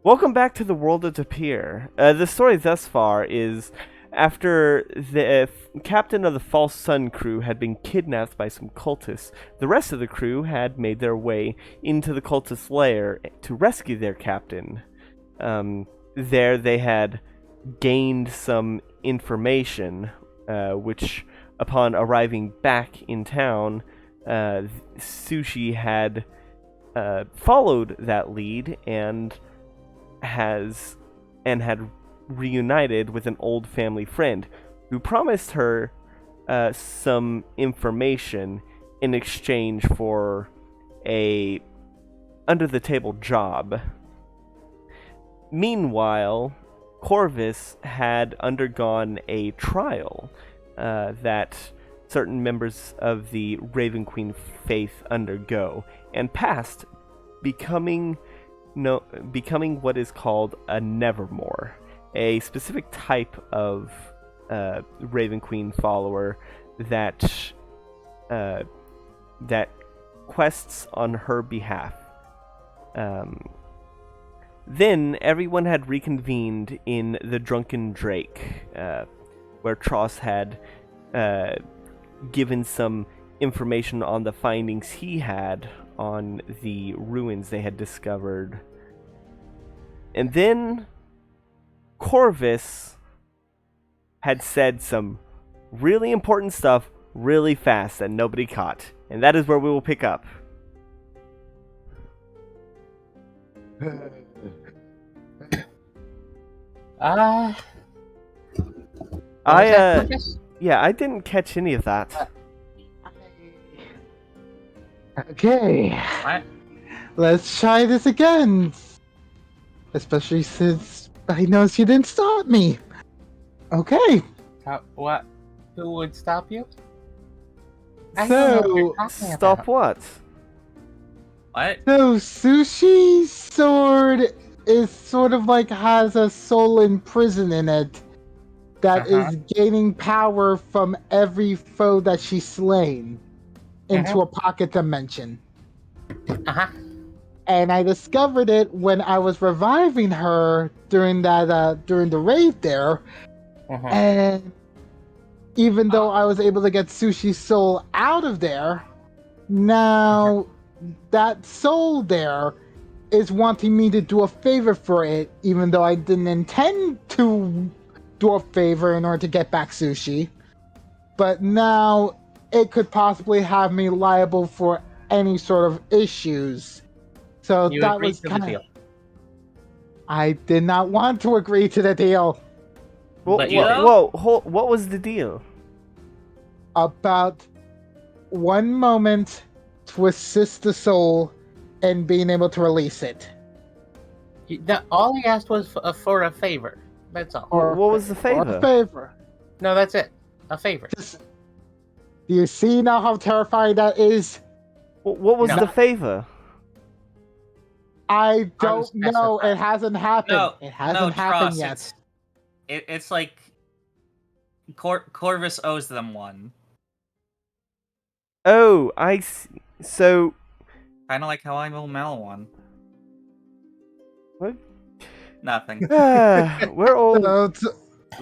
Welcome back to the world of Tapir. The story thus far is after the captain of the False Sun crew had been kidnapped by some cultists, the rest of the crew had made their way into the cultist lair to rescue their captain. There they had gained some information, which, upon arriving back in town, Sushi had followed that lead and had reunited with an old family friend who promised her some information in exchange for a under-the-table job. Meanwhile, Corvus had undergone a trial that certain members of the Raven Queen faith undergo, and passed, becoming what is called a Nevermore, a specific type of Raven Queen follower that quests on her behalf. Then everyone had reconvened in the Drunken Drake, where Tross had given some information on the findings he had on the ruins they had discovered. And then Corvus had said some really important stuff really fast that nobody caught. And that is where we will pick up. I didn't catch any of that. Okay. What? Let's try this again. Especially since I noticed you didn't stop me. Okay. What? Who would stop you? So, Stop what? What? So Sushi's sword is sort of like has a soul in prison in it that is gaining power from every foe that she's slain into a pocket dimension. And I discovered it when I was reviving her during the raid there. And even though I was able to get Sushi's soul out of there, now that soul there is wanting me to do a favor for it, even though I didn't intend to do a favor in order to get back Sushi. But now it could possibly have me liable for any sort of issues. So You that agreed was to the kind of... deal. I did not want to agree to the deal. But you What was the deal? About one moment to assist the soul in being able to release it. All he asked was for a favor. That's all. What was the favor? Or a favor. No, that's it. A favor. Just, do you see now how terrifying that is? What was the favor? I don't know. It hasn't happened. No, it hasn't happened Tross, yet. It's like Corvus owes them one. Oh, I see. So... Kind of like how I owe Mel one. What? Nothing. We're all... So,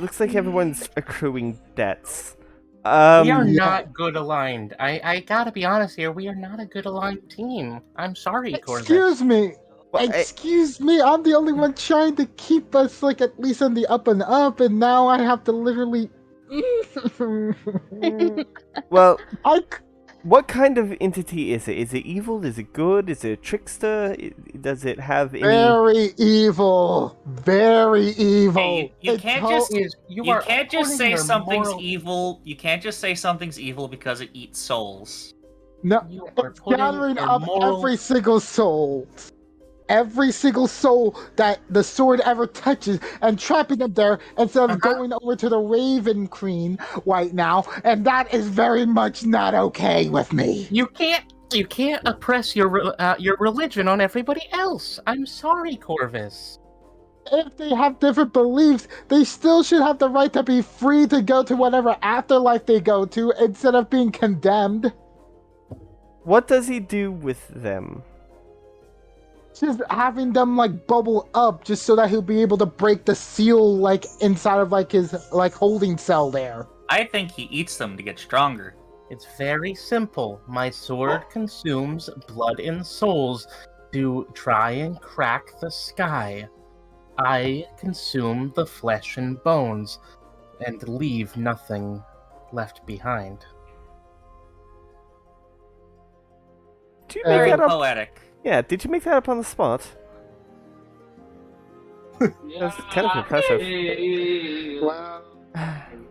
Looks like everyone's accruing debts. We are yeah. not good aligned. I gotta be honest here. We are not a good aligned team. I'm sorry, Corvus. Excuse me. Excuse me. I'm the only one trying to keep us like at least on the up and up, and now I have to literally. Well, what kind of entity is it? Is it evil? Is it good? Is it a trickster? Does it have any... Very evil. Very evil. Hey, you can't just say something's moral... evil. You can't just say something's evil because it eats souls. No, You are it's putting gathering your up moral- every single soul. Every single soul that the sword ever touches and trapping them there instead of going over to the Raven Queen right now, and that is very much not okay with me. You can't oppress your religion on everybody else. I'm sorry, Corvus. If they have different beliefs, they still should have the right to be free to go to whatever afterlife they go to instead of being condemned. What does he do with them? just having them like bubble up just so that he'll be able to break the seal like inside of like his like holding cell there. I think he eats them to get stronger. It's very simple. My sword consumes blood and souls to try and crack the sky. I consume the flesh and bones and leave nothing left behind. Did you make Very that up? poetic. Yeah, did you make that up on the spot? That's kind of impressive. Well,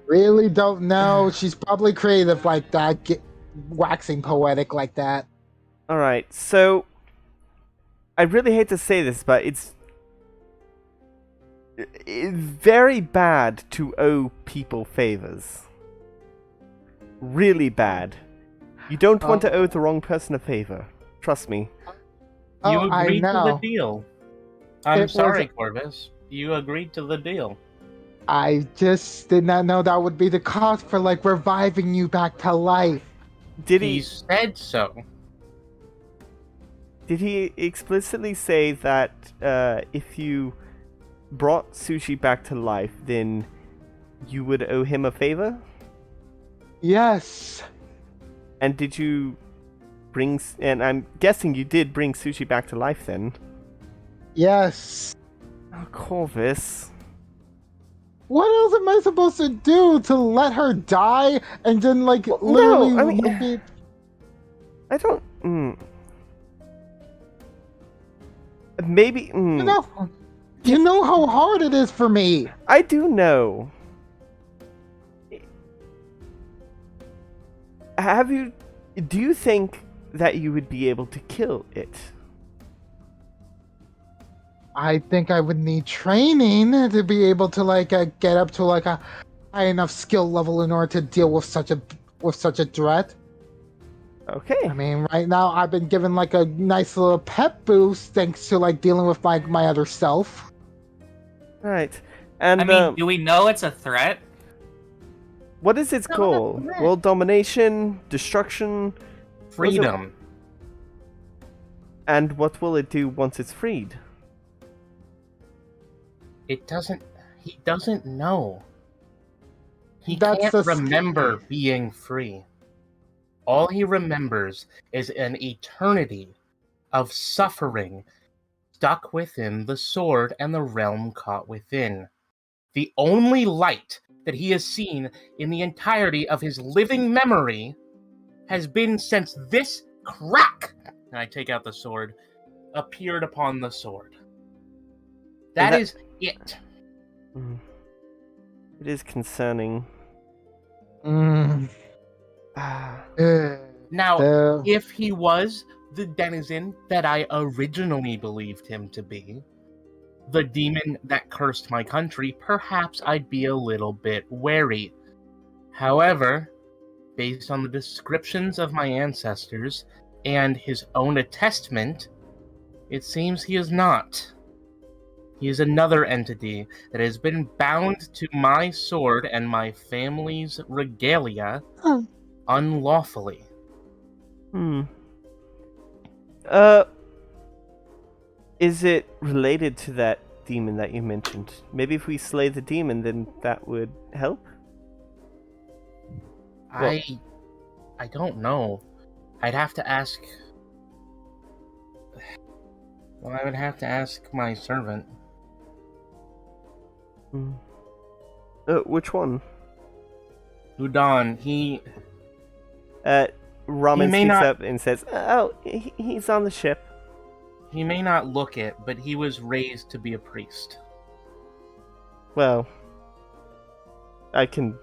really don't know. She's probably creative like that, waxing poetic like that. Alright, so I really hate to say this, but it's very bad to owe people favors. Really bad. You don't want to owe the wrong person a favor. Trust me. You Oh, I agreed to the know. deal. I'm It sorry, was- Corvus. You agreed to the deal. I just did not know that would be the cost for like reviving you back to life. Did He he said so. did he explicitly say that if you brought Sushi back to life, then you would owe him a favor? Yes. And did you bring... And I'm guessing you did bring Sushi back to life then. Yes. Oh, Corvus. What else am I supposed to do to let her die and then like literally I mean- make it- I don't... Maybe... You know how hard it is for me. I do know. Do you think that you would be able to kill it? I think I would need training to be able to like get up to like a high enough skill level in order to deal with such a threat. Okay. I mean, right now I've been given like a nice little pep boost thanks to like dealing with my other self. Right. And I mean, do we know it's a threat? what is its No, goal? that's correct. World domination, destruction, Freedom. and what will it do once it's freed? It doesn't. He doesn't know. He That's can't the remember being free. All he remembers is an eternity of suffering stuck within the sword and the realm caught within. The only light that he has seen in the entirety of his living memory has been since this crack, and I take out the sword, appeared upon the sword. That that- is it. Mm. It is concerning. Mm. Ah. Now, Uh, if he was the denizen that I originally believed him to be, the demon that cursed my country, perhaps I'd be a little bit wary. However, based on the descriptions of my ancestors and his own attestment, it seems he is not. He is another entity that has been bound to my sword and my family's regalia Oh. unlawfully. Is it related to that demon that you mentioned? Maybe if we slay the demon, then that would help? I don't know. I'd have to ask. Well, I would have to ask my servant. Which one? Udon, he Ramen He may speaks not- up and says, "Oh, he's on the ship." may not look it, but he was raised to be a priest. Well, I kind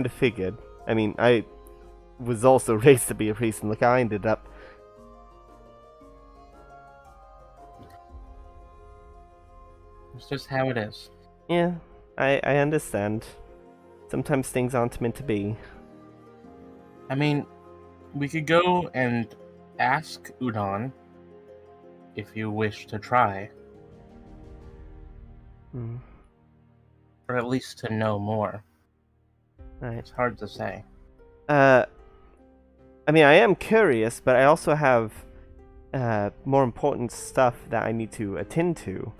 of figured. I mean, I was also raised to be a priest, and look how I ended up. It's just how it is. Yeah, I understand. Sometimes things aren't meant to be. I mean, we could go and ask Udon if you wish to try, Hmm. or at least to know more. Right. It's hard to say. I mean, I am curious, but I also have more important stuff that I need to attend to.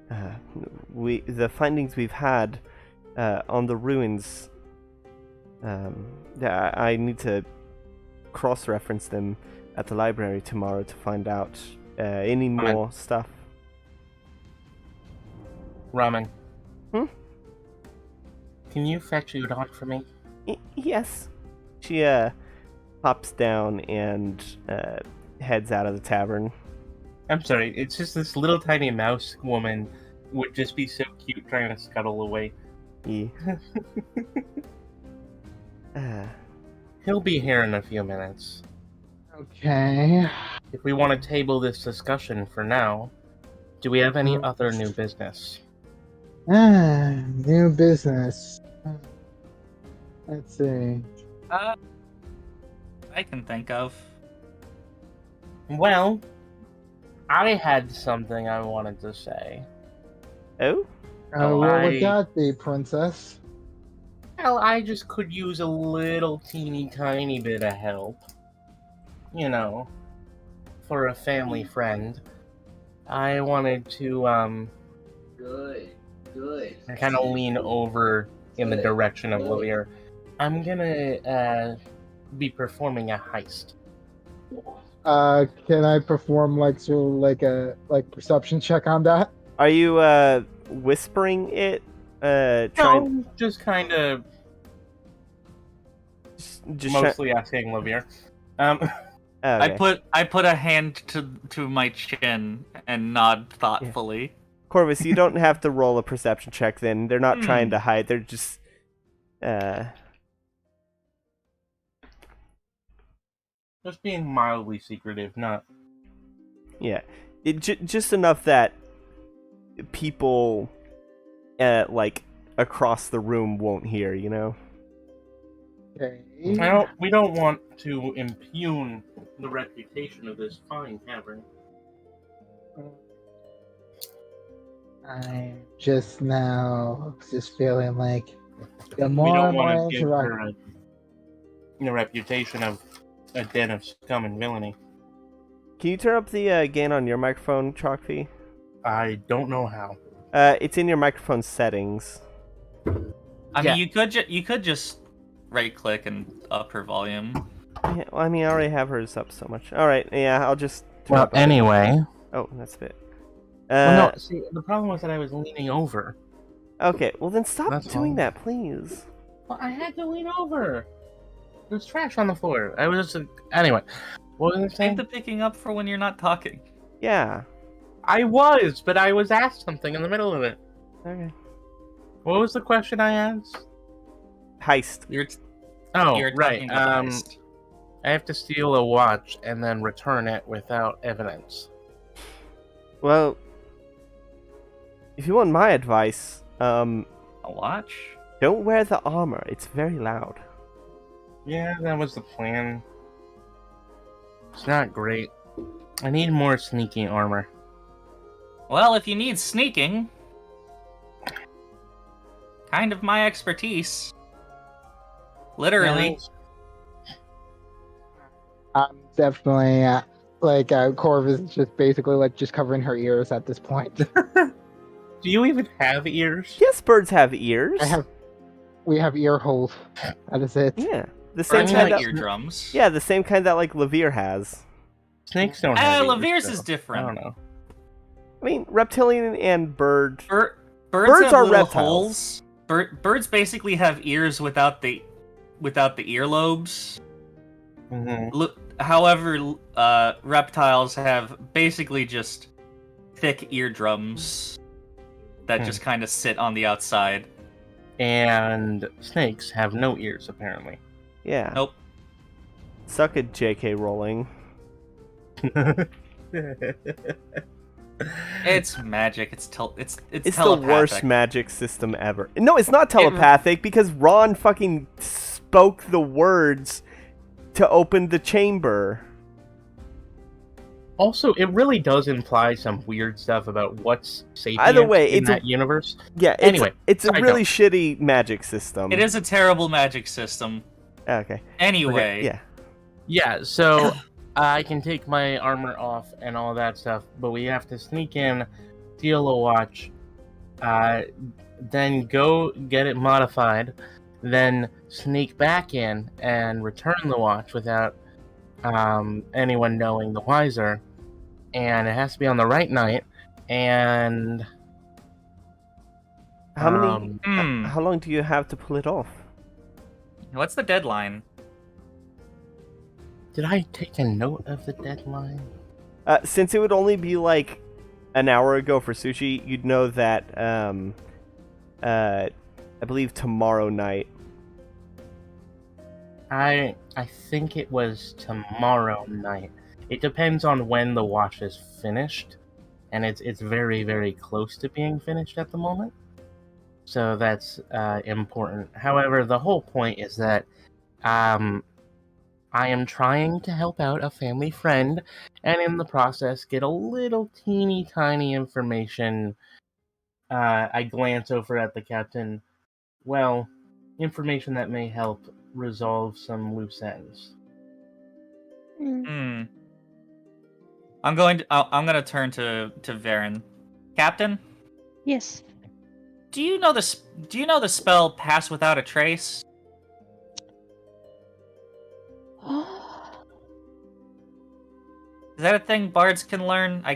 The findings we've had on the ruins. I need to cross-reference them at the library tomorrow to find out any more stuff. Ramen. Hmm? Can you fetch udon for me? Yes. She hops down and heads out of the tavern. I'm sorry, it's just this little tiny mouse woman would just be so cute trying to scuttle away. Yeah. He'll be here in a few minutes. Okay. If we want to table this discussion for now, do we have any other new business? New business. Let's see. I can think of. Well, I had something I wanted to say. Oh? What would that be, princess? Well, I just could use a little teeny tiny bit of help. You know, for a family friend. I wanted to, Good. kind of lean over in the direction of Lavir. I'm gonna, be performing a heist. Can I perform like a perception check on that? Are you whispering it? Trying No, just kind of just mostly asking Lavir. Okay. I put a hand to my chin and nod thoughtfully. Corvus, you don't have to roll a perception check then. They're not trying to hide. They're just Just being mildly secretive, not... yeah. Just enough that people like across the room won't hear, you know? Okay. We don't want to impugn the reputation of this fine tavern. I'm just now feeling like the We more don't and more want to give interact. her a reputation of a den of scum and villainy. Can you turn up the gain on your microphone, Chalkfee? I don't know how. It's in your microphone settings. I Yeah. mean, you could just right click and up her volume. Yeah, well, I mean, I already have hers up so much. All right, yeah, I'll just. turn Well, up anyway. Oh, that's a bit. Well, no, see, the problem was that I was leaning over. Okay, well then stop That's doing all. that, please. Well, I had to lean over. There's trash on the floor. I was just... Anyway. What was I Save saying? the picking up for when you're not talking. Yeah. I was, but I was asked something in the middle of it. Okay. What was the question I asked? Heist. You're Oh, right. talking about heist. I have to steal a watch and then return it without evidence. Well, if you want my advice, A watch? don't wear the armor. It's very loud. Yeah, that was the plan. It's not great. I need more sneaking armor. Well, if you need sneaking, kind of my expertise. Literally. I'm definitely Corvus is just basically just covering her ears at this point. Do you even have ears? Yes, birds have ears. We have ear holes. That is it. Yeah, the same Birds kind have that. eardrums. Yeah, the same kind that like Lavir has. Snakes don't have ears. Lavir's is though. different. I don't know. I mean, reptilian and bird. Birds Birds have are little reptiles. holes. Birds basically have ears without the earlobes. Mm-hmm. However, reptiles have basically just thick eardrums that just kind of sit on the outside. And snakes have no ears, apparently. Yeah. Nope. Suck it, J.K. Rowling. It's magic. It's It's the worst magic system ever. No, it's not telepathic because Ron fucking spoke the words to open the chamber. Also, it really does imply some weird stuff about what's sapient Either way, in it's that universe. Yeah, Anyway, it's a side really note. shitty magic system. It is a terrible magic system. Okay. Anyway, Yeah. Yeah, so I can take my armor off and all that stuff, but we have to sneak in, steal a watch, then go get it modified, then sneak back in and return the watch without anyone knowing the wiser. And it has to be on the right night. And How many? Hmm. How long do you have to pull it off? What's the deadline? did I take a note of the deadline? Since it would only be like an hour ago for Sushi, you'd know that. I believe tomorrow night. I think it was tomorrow night. It depends on when the watch is finished, and it's very, very close to being finished at the moment. So that's important. However, the whole point is that I am trying to help out a family friend, and in the process get a little teeny tiny information. I glance over at the captain. Well, information that may help resolve some loose ends. Hmm. I'm going to turn to Varen. Captain, Yes. do you know the spell Pass Without a Trace? Is that a thing bards can learn? I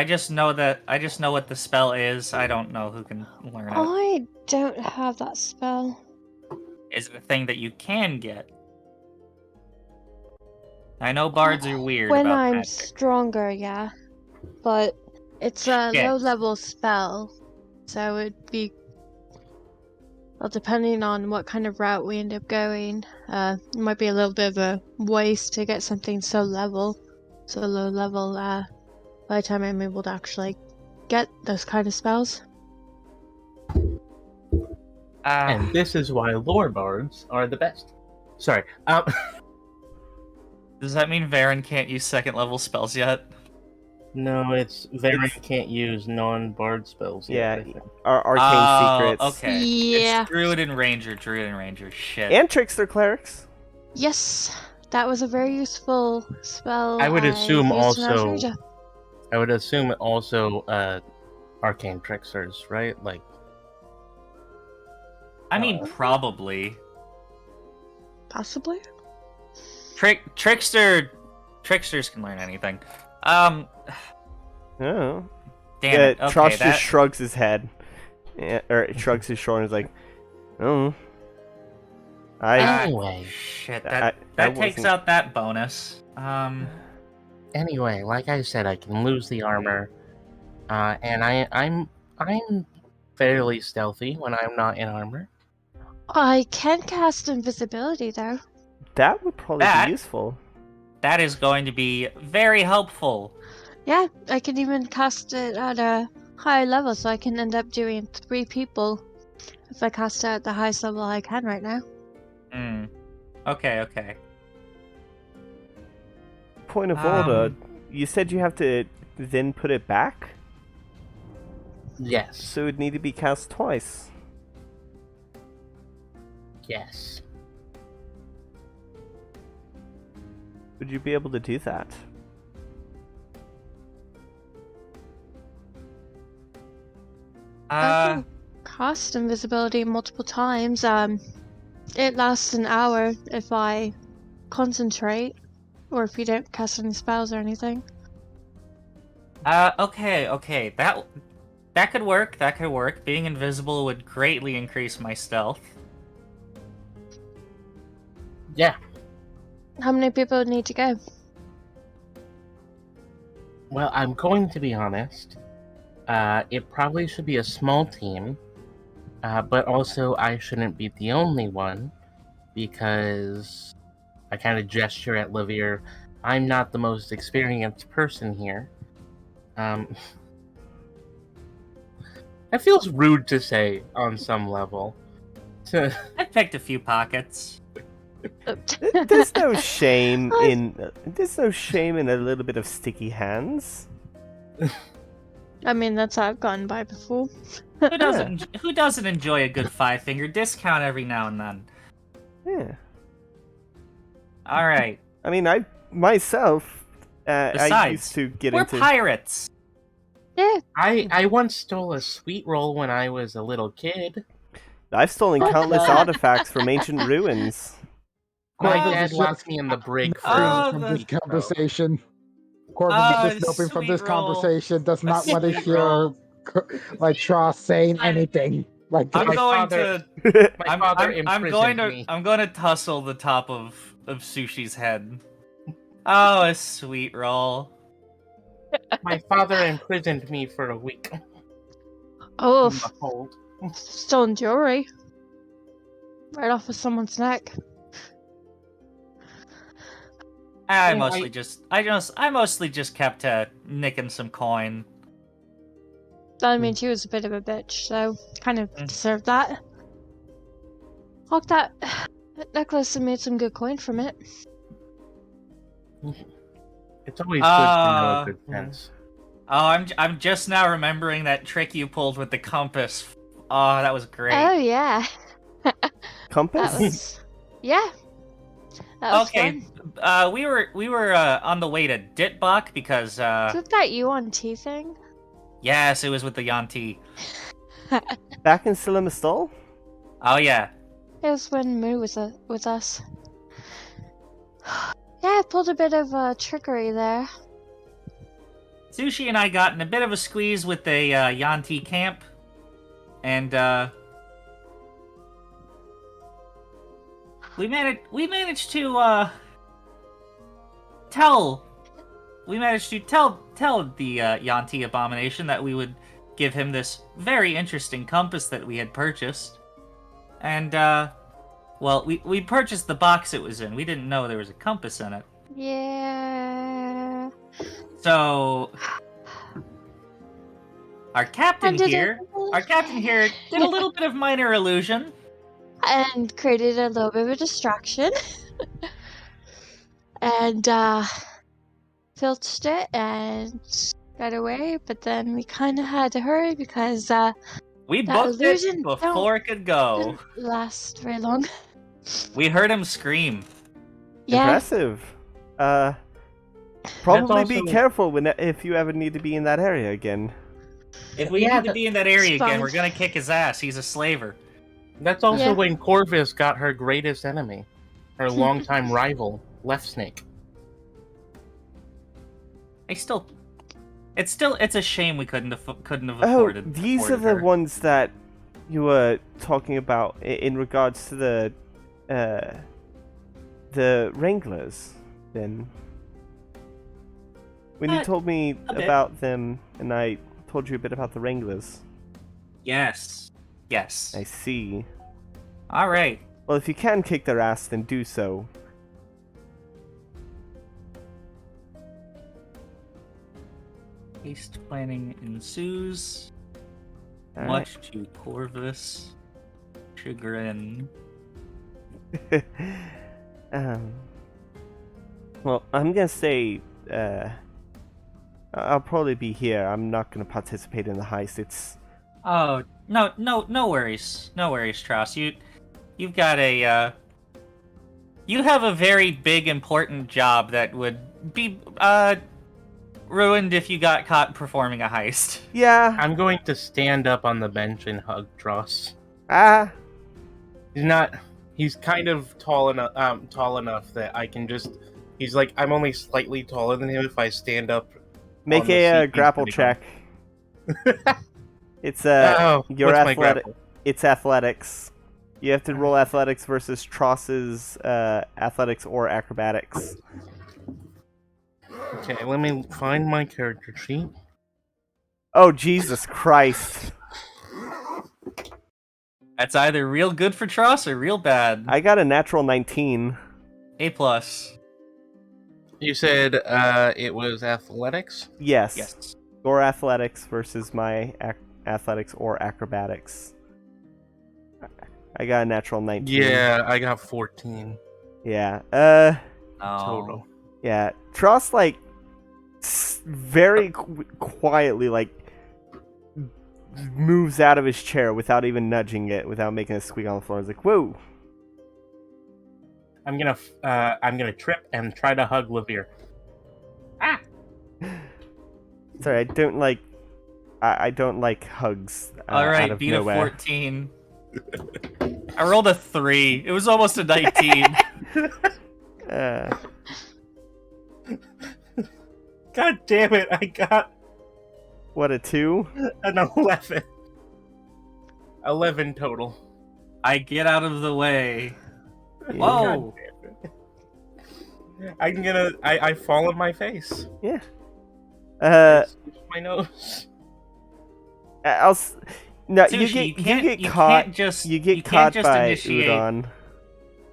just know what the spell is. I don't know who can learn it. I don't have that spell. Is it a thing that you can get? I know bards are weird When about I'm that. stronger, yeah. But it's a Shit. low-level spell, so it'd be... Well, depending on what kind of route we end up going, it might be a little bit of a waste to get something so low level, by the time I'm able to actually get those kind of spells. And this is why lore bards are the best. Sorry. Does that mean Varen can't use second level spells yet? No, it's Varen can't use non-bard spells. Yeah, Yet, I think. arcane secrets. Okay. Yeah. It's Druid and Ranger. Shit. And trickster clerics. Yes, that was a very useful spell. I would assume used when I was also. Ranger. I would assume also arcane tricksters, right? Like. I mean, probably. Possibly. Tricksters can learn anything. Oh. Damn Yeah, it. Okay, Trosh that... just shrugs his head. Yeah, or shrugs his shoulders like, oh. Anyway. Shit, I that takes wasn't- out that bonus. Anyway, like I said, I can lose the armor, and I'm fairly stealthy when I'm not in armor. I can cast invisibility though. That would probably That- be useful. That is going to be very helpful. Yeah, I can even cast it at a higher level, so I can end up doing 3 people if I cast it at the highest level I can right now. Okay. Point of order, you said you have to then put it back? Yes. So it would need to be cast twice. Yes. Would you be able to do that? I can cast invisibility multiple times. It lasts an hour if I concentrate, or if you don't cast any spells or anything. Okay. That could work. Being invisible would greatly increase my stealth. Yeah. How many people need to go? Well, I'm going to be honest. It probably should be a small team, but also I shouldn't be the only one, because I kind of gesture at Lavier. I'm not the most experienced person here. That feels rude to say on some level. I picked a few pockets. There's no shame in a little bit of sticky hands. I mean, that's how I've gotten by before. Who doesn't enjoy a good 5-finger discount every now and then? Yeah. All right. I mean, I myself, I Besides, used to get we're into. pirates. Yeah. I once stole a sweet roll when I was a little kid. I've stolen countless artifacts from ancient ruins. My Corvus dad is locked just me in the brig for noping Oh, from the- this sweet roll. conversation. Corvus is just noping from sweet this roll. conversation. Does not want to sweet hear roll. like Tross saying anything like I'm this. going father- to. My father I'm going imprisoned to. me. I'm going to tussle the top of Sushi's head. Oh, a sweet roll. My father imprisoned me for a week. Oh, In the hold. stolen jewelry. Right off of someone's neck. I Oh, mostly just kept nicking some coin. I mean, she was a bit of a bitch, so kind of Mm. deserved that. Hawked that necklace and made some good coin from it. It's always good to know a good Mm. fence. Oh, I'm just now remembering that trick you pulled with the compass. Oh, that was great. Oh yeah, that Compass? was yeah. That was Okay, fun. we were on the way to Ditbach because Took that UNT thing. yes, it was with the Yanti. Back in Silimistol? Oh yeah. It was when Moo was with us. Yeah, I pulled a bit of trickery there. Sushi and I got in a bit of a squeeze with the Yanti camp, and we managed to tell the Yanti abomination that we would give him this very interesting compass that we had purchased, and well, we purchased the box it was in. We didn't know there was a compass in it. Yeah. So our captain here did a little bit of minor illusion. And created a little bit of a distraction. And filched it and got away, but then we kind of had to hurry because We that booked illusion it before it could go. didn't last very long. We heard him scream. Yeah. Impressive. Probably be also- careful if you ever need to be in that area again. If we Yeah, need to be in that area it's again, fine. we're gonna kick his ass. He's a slaver. That's also Yeah. when Corvus got her greatest enemy, her longtime rival, Left Snake. It's a shame we couldn't have Oh, afforded. these are afforded the her. ones that you were talking about in regards to the Wranglers, then. When you told me a bit. about them, and I told you a bit about the Wranglers. Yes. Yes. I see. All right. Well, if you can kick their ass, then do so. Haste planning ensues, Alright. much to Corvus' chagrin. Well, I'm gonna say, I'll probably be here. I'm not gonna participate in the heist. It's Oh, no worries. No worries, Strauss. You've got a, you have a very big, important job that would be, ruined if you got caught performing a heist. yeah. I'm going to stand up on the bench and hug Dross. Ah, He's kind of tall enough that I can just. He's like, I'm only slightly taller than him if I stand up. make on the seat a he's grapple sitting check. on. It's Oh, your what's my athletic. grapple? It's athletics. You have to roll athletics versus Tross's athletics or acrobatics. Okay, let me find my character sheet. Oh Jesus Christ! That's either real good for Tross or real bad. I got a natural 19. A+. You said it was athletics? Yes. Yes. Or athletics versus my athletics or acrobatics. I got a natural 19. Yeah, I got 14 Yeah. Oh. total. Yeah. Tross, like, very quietly, like, moves out of his chair without even nudging it, without making a squeak on the floor. He's like, whoa. I'm gonna trip and try to hug Levere. Ah! Sorry, I don't like hugs All out right, of beat nowhere. a 14. I rolled a 3. It was almost a 19. Uh, God damn it! I got what, a 2? an 11. 11 total. I get out of the way. Yeah. Whoa! I fall on my face. Yeah. I squish my nose. No, Sushi, you get caught. Can't just, You get you caught can't just by initiate. Udon.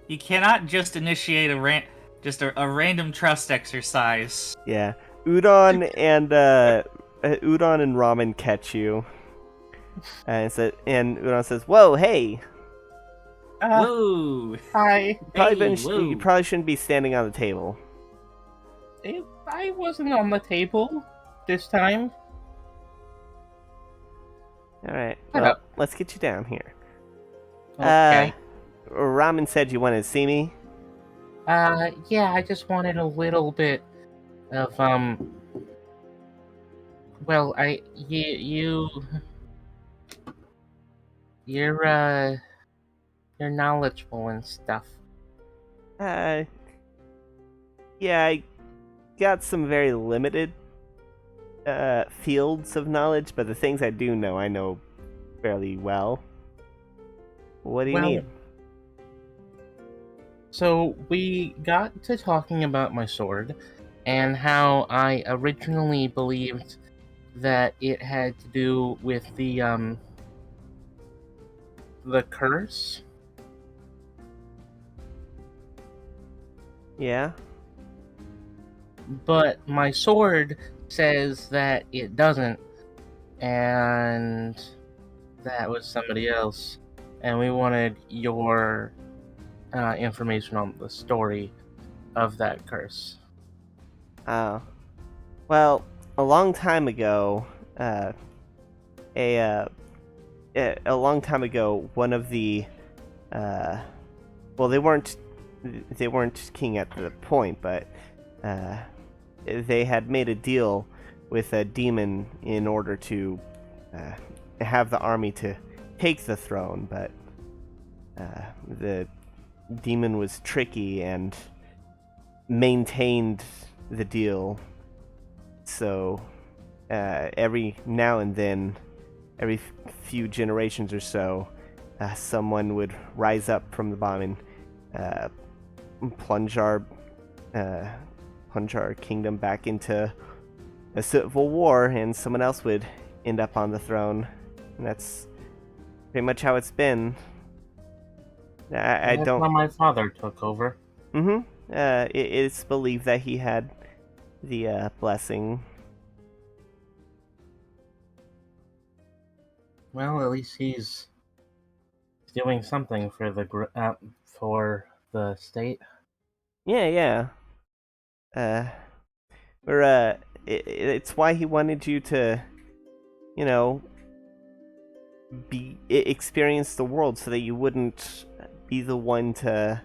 You cannot just initiate a random trust exercise. Yeah, Udon and Ramen catch you, and Udon says, "Whoa, hey! Whoa! Hi. Whoa. You probably shouldn't be standing on the table." I wasn't on the table this time. All right, Shut well, up. let's get you down here. Okay. Ramen said you wanted to see me. Yeah, I just wanted a little bit of, well, you're knowledgeable and stuff. Yeah, I got some very limited fields of knowledge, but the things I do know, I know fairly well. What do you need? So we got to talking about my sword and how I originally believed that it had to do with the curse. Yeah. But my sword says that it doesn't, and that was somebody else, and we wanted your information on the story of that curse. Oh. Well, a long time ago, a long time ago, one of the, well, they weren't king at the point, but they had made a deal with a demon in order to have the army to take the throne, but the demon was tricky and maintained the deal. So every now and then, every few generations or so, someone would rise up from the bottom and plunge our kingdom back into a civil war, and someone else would end up on the throne. And that's pretty much how it's been. I That's don't. how my father took over. It's believed that he had the blessing. Well, at least he's doing something for the state. Yeah. It's why he wanted you to, experience the world, so that you wouldn't be the one to,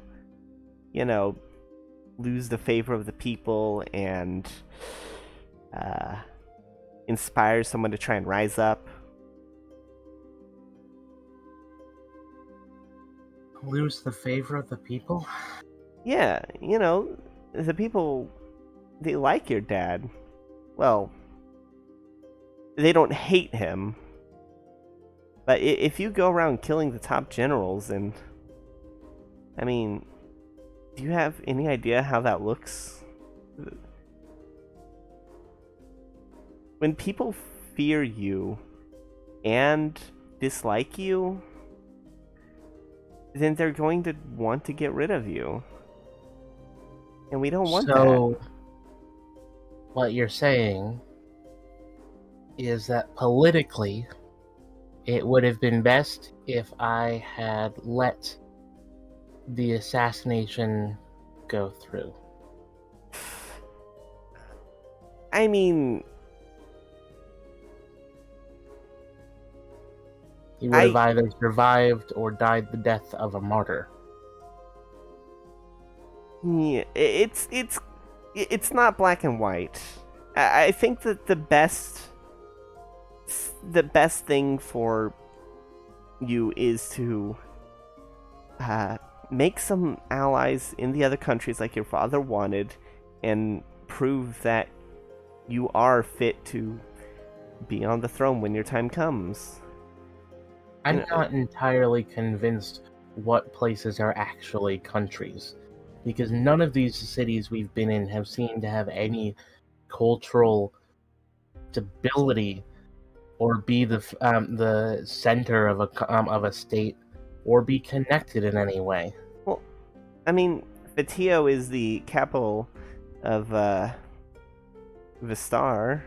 lose the favor of the people and inspire someone to try and rise up. Lose the favor of the people? Yeah, the people, they like your dad. Well, they don't hate him. But if you go around killing the top generals, and I mean, do you have any idea how that looks? When people fear you and dislike you, then they're going to want to get rid of you. And we don't want that. So, what you're saying is that politically, it would have been best if I had let the assassination go through. I mean, He would have either survived or died the death of a martyr. Yeah, it's not black and white. I think that the best thing for you is to make some allies in the other countries like your father wanted, and prove that you are fit to be on the throne when your time comes. I'm not entirely convinced what places are actually countries, because none of these cities we've been in have seemed to have any cultural stability, or be the center of a state, or be connected in any way. Well, I mean, Fatio is the capital of Vistar.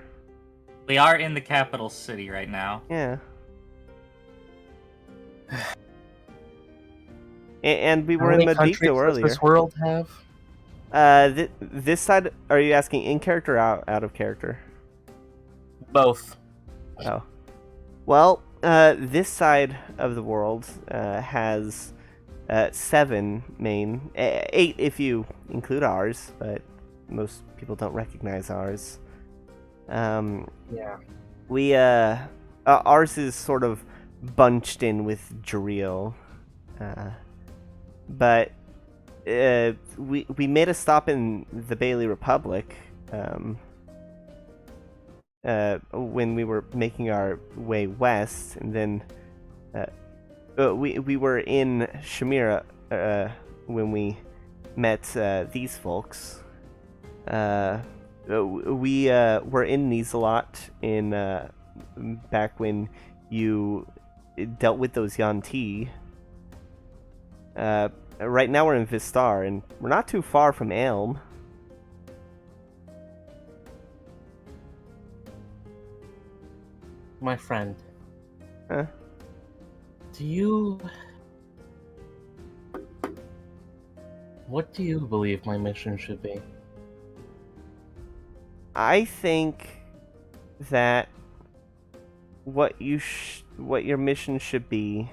We are in the capital city right now. Yeah. And we How were in many countries Medito does earlier. this world have? This side, are you asking in character or out of character? Both. Oh. Well, this side of the world has 7 main, 8 if you include ours, but most people don't recognize ours. Yeah. We ours is sort of bunched in with Jareel, but we made a stop in the Bailey Republic when we were making our way west, and then we were in Shamira when we met these folks. We were in Nizelot in back when you dealt with those Yanti. Right now we're in Vistar, and we're not too far from Elm. My friend. Huh? What do you believe my mission should be? I think that what your mission should be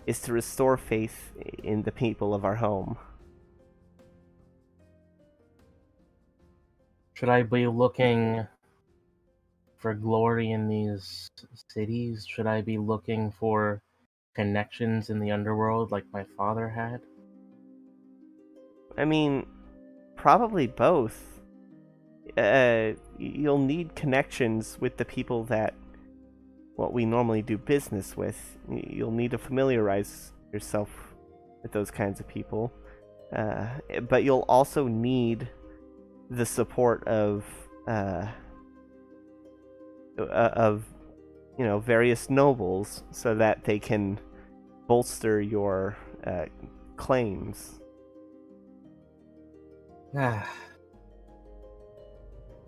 is to restore faith in the people of our home. Should I be looking for glory in these cities? Should I be looking for connections in the underworld like my father had? I mean, probably both. You'll need connections with the people that we normally do business with. You'll need to familiarize yourself with those kinds of people. But you'll also need the support of various nobles so that they can bolster your claims.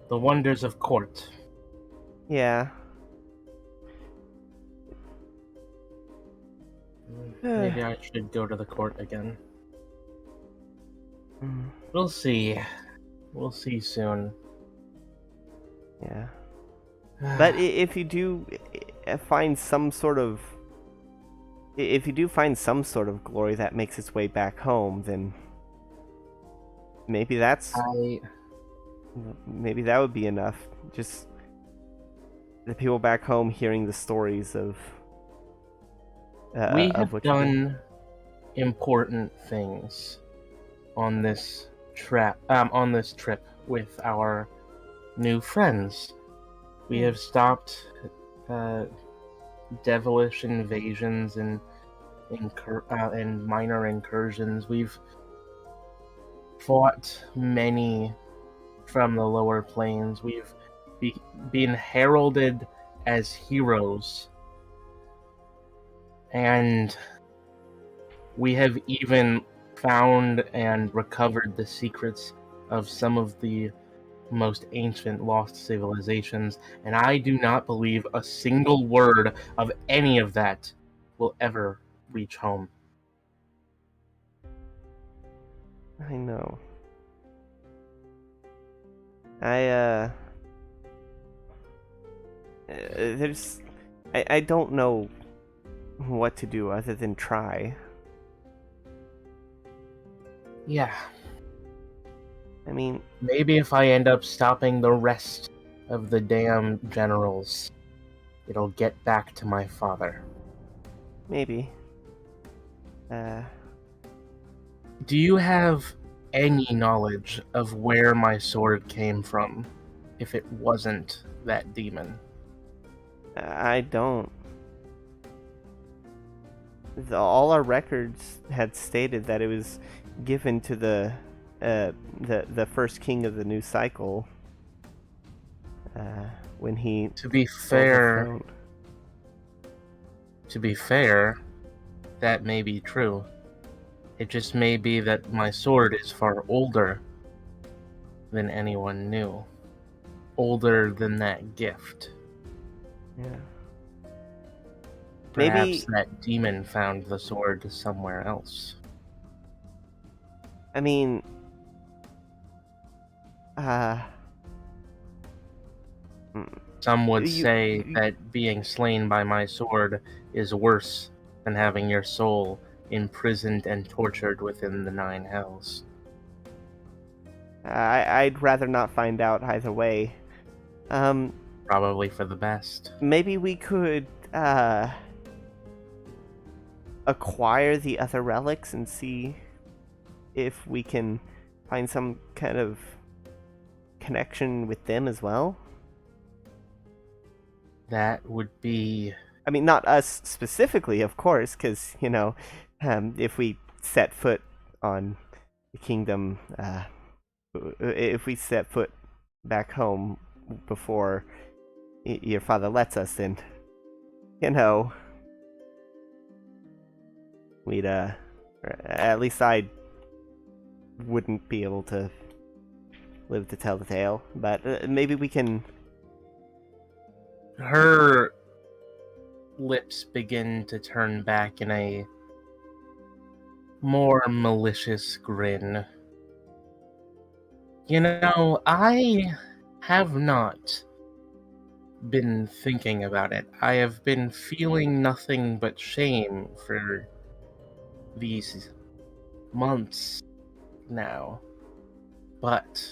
The wonders of court. Yeah. Maybe I should go to the court again. Mm, We'll see. We'll see soon. yeah. But if you do find some sort of glory that makes its way back home, then maybe that would be enough. Just the people back home hearing the stories of we of have what you did. done important things on this trip with our new friends. We have stopped devilish invasions and minor incursions. We've fought many from the lower planes. We've been heralded as heroes. And we have even found and recovered the secrets of some of the most ancient lost civilizations, and I do not believe a single word of any of that will ever reach home. I know. I don't know what to do other than try. Yeah. I mean, Maybe if I end up stopping the rest of the damn generals, it'll get back to my father. maybe. Do you have any knowledge of where my sword came from, if it wasn't that demon? I don't. All our records had stated that it was given to the first king of the new cycle when he To be stole the fair, throne. that may be true. It just may be that my sword is far older than anyone knew. Older than that gift. Yeah. Perhaps Maybe. that demon found the sword somewhere else. I mean. mm, Some would you- say you- that being slain by my sword is worse than having your soul imprisoned and tortured within the 9 hells. I'd rather not find out either way. Probably for the best. Maybe we could acquire the other relics and see if we can find some kind of connection with them as well. That would be... I mean, not us specifically, of course, because, if we set foot on the kingdom, if we set foot back home before your father lets us, then, we'd, or at least I wouldn't be able to live to tell the tale, but maybe we can... Her lips begin to turn back in a more malicious grin. You know, I have not been thinking about it. I have been feeling nothing but shame for these months now. But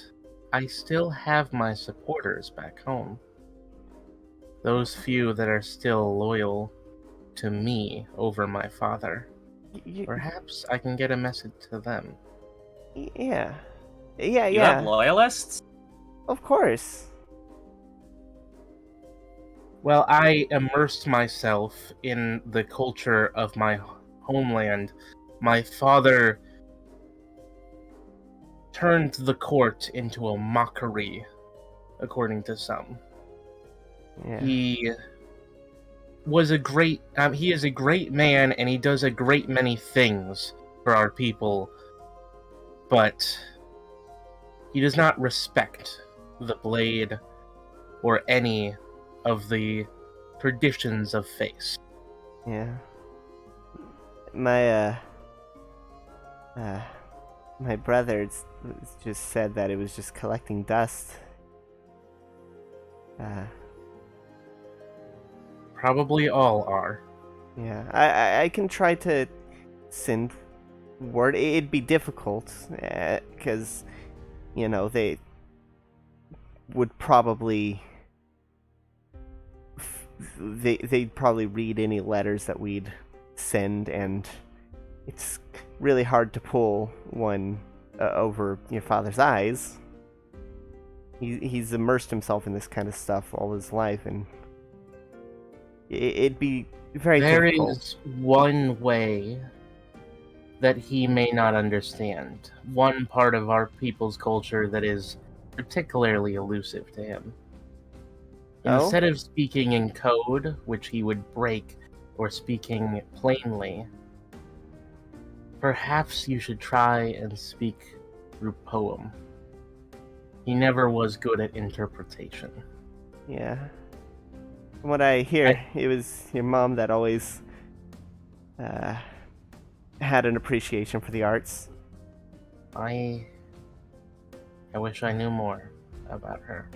I still have my supporters back home. Those few that are still loyal to me over my father. Perhaps I can get a message to them. Yeah. You have Yeah. loyalists? Of course. Well, I immersed myself in the culture of my homeland. My father turned the court into a mockery, according to some. Yeah. He was a great... he is a great man, and he does a great many things for our people, but he does not respect the blade or any of the traditions of face. Yeah. My my brother just said that it was just collecting dust. Probably all are. Yeah. I can try to send word. It'd be difficult because they would probably they'd probably read any letters that we'd send, and it's really hard to pull one over your father's eyes. He's immersed himself in this kind of stuff all his life, and it'd be very difficult. There is one way that he may not understand. One part of our people's culture that is particularly elusive to him. Oh? Instead of speaking in code, which he would break, or speaking plainly, perhaps you should try and speak through poem. He never was good at interpretation. Yeah. From what I hear, it was your mom that always had an appreciation for the arts. I wish I knew more about her.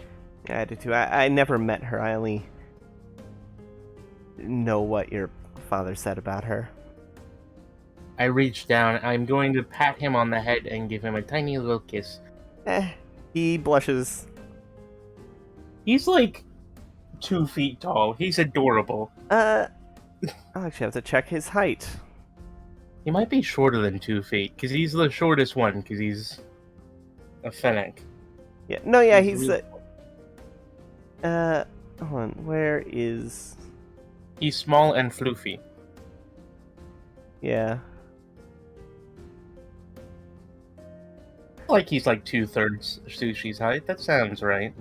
Yeah, I do too. I never met her. I only know what your father said about her. I reach down. I'm going to pat him on the head and give him a tiny little kiss. He blushes. He's like 2 feet tall. He's adorable. I'll actually have to check his height. He might be shorter than 2 feet, because he's the shortest one, because he's a fennec. Yeah, no, yeah, he's really- hold on, where is... He's small and floofy. Yeah. Like he's like 2/3 Sushi's height. That sounds right.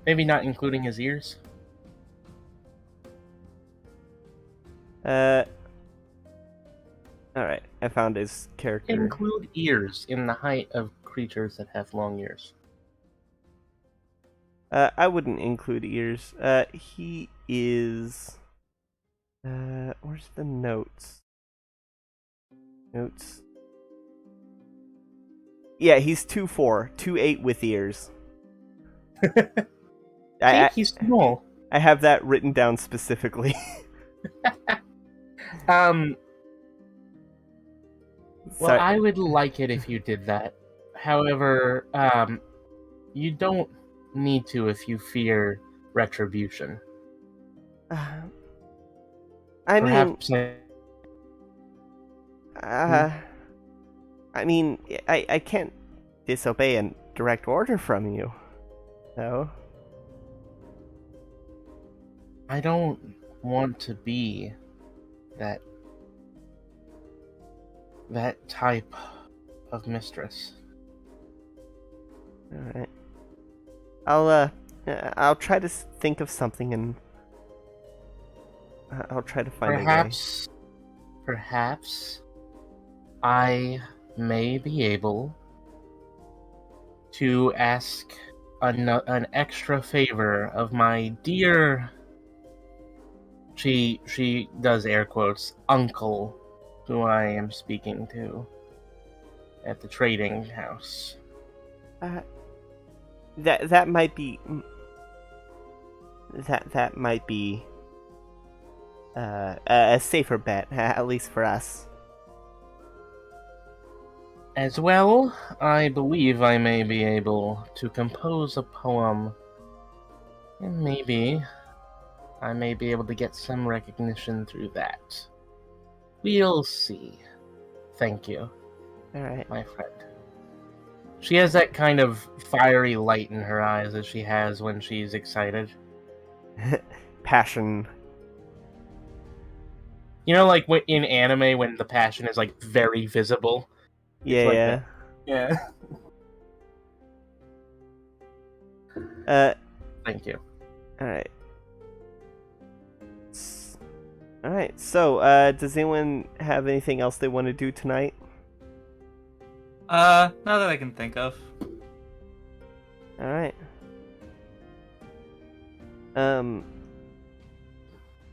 Maybe not including his ears. Alright, I found his character. Include ears in the height of creatures that have long ears. I wouldn't include ears. He is... where's the notes? Notes. Yeah, he's 2'4", 2'8" with ears. I think he's small. I have that written down specifically. Well, Sorry. I would like it if you did that. However, you don't need to if you fear retribution. I Perhaps mean, I can't disobey a direct order from you. No. I don't want to be that type of mistress. Alright. I'll try to think of something and I'll try to find a way. Perhaps I may be able to ask an extra favor of my dear, she does air quotes, uncle, who I am speaking to at the trading house. That might be that might be a safer bet, at least for us. As well, I believe I may be able to compose a poem, and maybe I may be able to get some recognition through that. We'll see. Thank you, Alright. my friend. She has that kind of fiery light in her eyes that she has when she's excited. Passion. You know, like in anime when the passion is like very visible? Yeah, like yeah. Yeah. Thank you. Alright. Alright, so, does anyone have anything else they want to do tonight? Not that I can think of. Alright.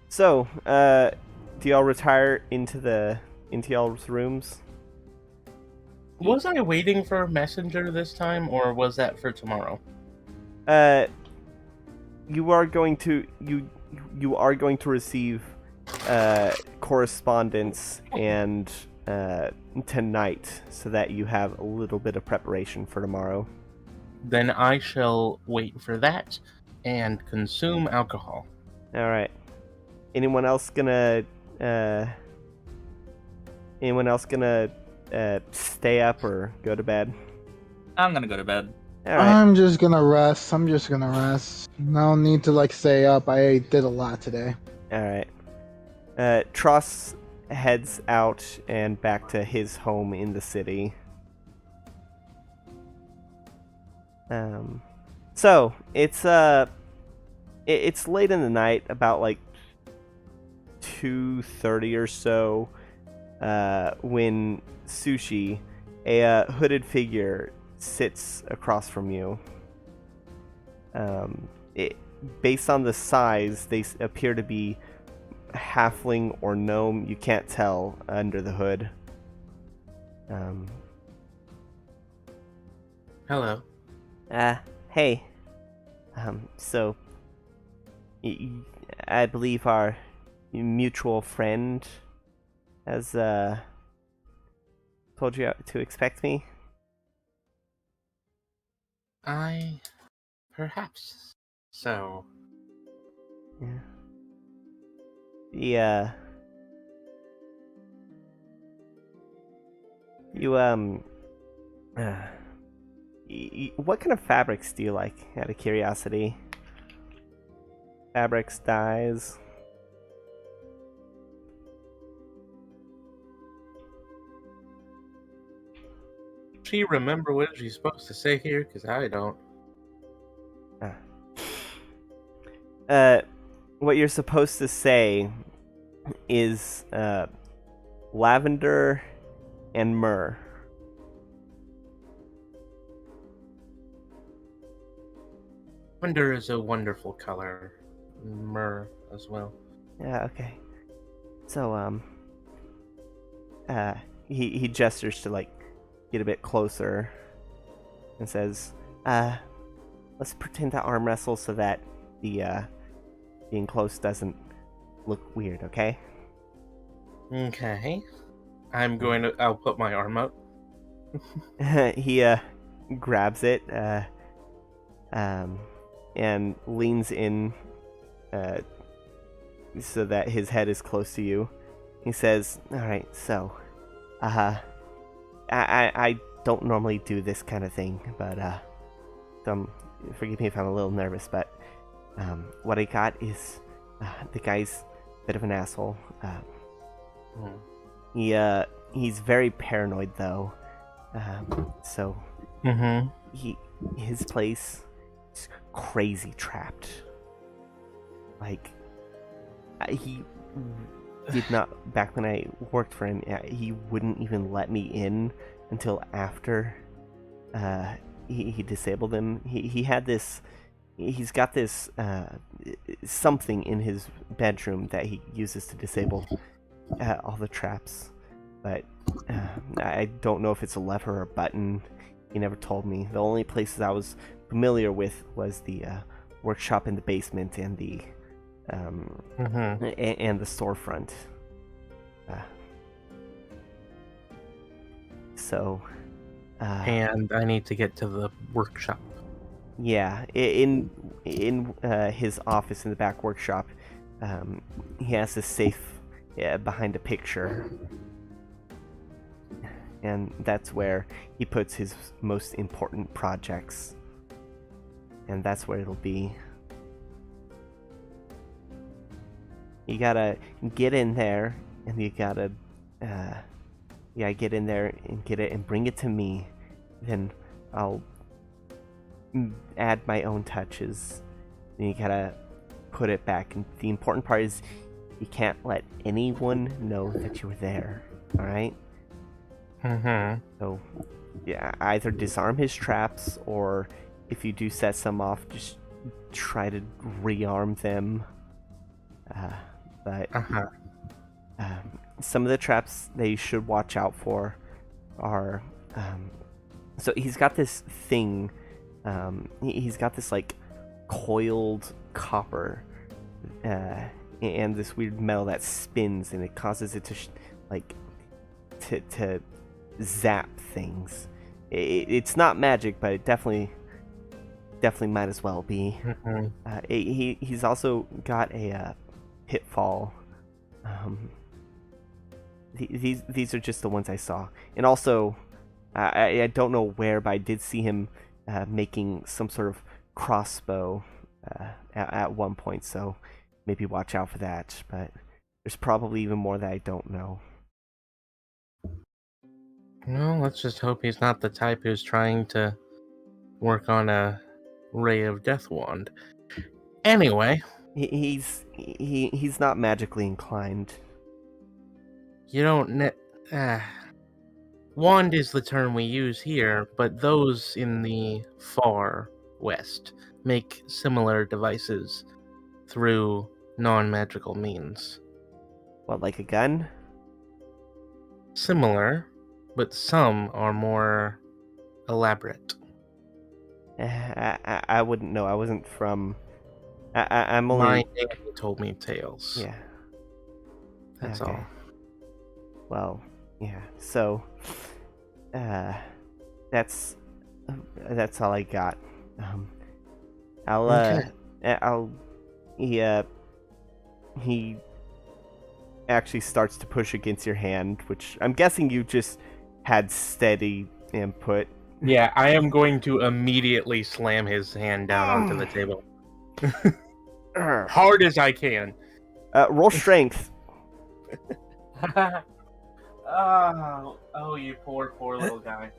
So, do y'all retire into y'all's rooms? Was I waiting for a messenger this time, or was that for tomorrow? You are going to receive correspondence and tonight, so that you have a little bit of preparation for tomorrow. Then I shall wait for that and consume alcohol. All right. Anyone else gonna stay up or go to bed? I'm gonna go to bed. All right. I'm just gonna rest. No need to stay up. I did a lot today. All right. Truss heads out and back to his home in the city. So it's late in the night, about 2:30 or so, when Sushi, a hooded figure, sits across from you. Based on the size, they appear to be halfling or gnome. You can't tell under the hood. Hello. Hey. So, I believe our mutual friend has told you to expect me. Perhaps so. Yeah. You what kind of fabrics do you like? Out of curiosity. Fabrics, dyes. She remember what she's supposed to say here, because I don't. What you're supposed to say is lavender and myrrh. Lavender is a wonderful color. Myrrh as well. Yeah, okay. So he gestures to like get a bit closer and says, let's pretend to arm wrestle so that the being close doesn't look weird, okay? Okay. I'll put my arm out. He grabs it and leans in so that his head is close to you. He says, all right, so I don't normally do this kind of thing, but forgive me if I'm a little nervous, but what I got is the guy's a bit of an asshole. He's very paranoid though. So his place is crazy trapped. Like he did not, back when I worked for him, he wouldn't even let me in until after he disabled him. He had this, he's got this something in his bedroom that he uses to disable all the traps, but I don't know if it's a lever or a button. He never told me. The only places I was familiar with was the workshop in the basement and the and the storefront. And I need to get to the workshop. Yeah, in his office in the back workshop, he has a safe behind a picture, and that's where he puts his most important projects, and that's where it'll be. You gotta get in there, and you gotta get in there and get it and bring it to me. Then I'll add my own touches. Then you gotta put it back. And the important part is you can't let anyone know that you were there. All right? So, yeah, either disarm his traps, or if you do set some off, just try to rearm them. But some of the traps that you should watch out for are so he's got this thing. He's got this like coiled copper and this weird metal that spins, and it causes it to to zap things. It's not magic, but it definitely might as well be. He's also got a pitfall. These are just the ones I saw, and also I don't know where, but I did see him making some sort of crossbow at one point, so maybe watch out for that. But there's probably even more that I don't know. Well, let's just hope he's not the type who's trying to work on a Ray of Death wand. Anyway, He's not magically inclined. you don't wand is the term we use here, but those in the far west make similar devices through non-magical means. What, like a gun? Similar, but some are more elaborate. I wouldn't know. I wasn't from. I'm only. My nanny told me tales. Yeah. That's okay. all. Well, yeah. So, that's all I got. I'll Okay. he actually starts to push against your hand, which I'm guessing you just had steady input. Yeah, I am going to immediately slam his hand down onto the table. Hard as I can. Roll strength. Oh, you poor little guy.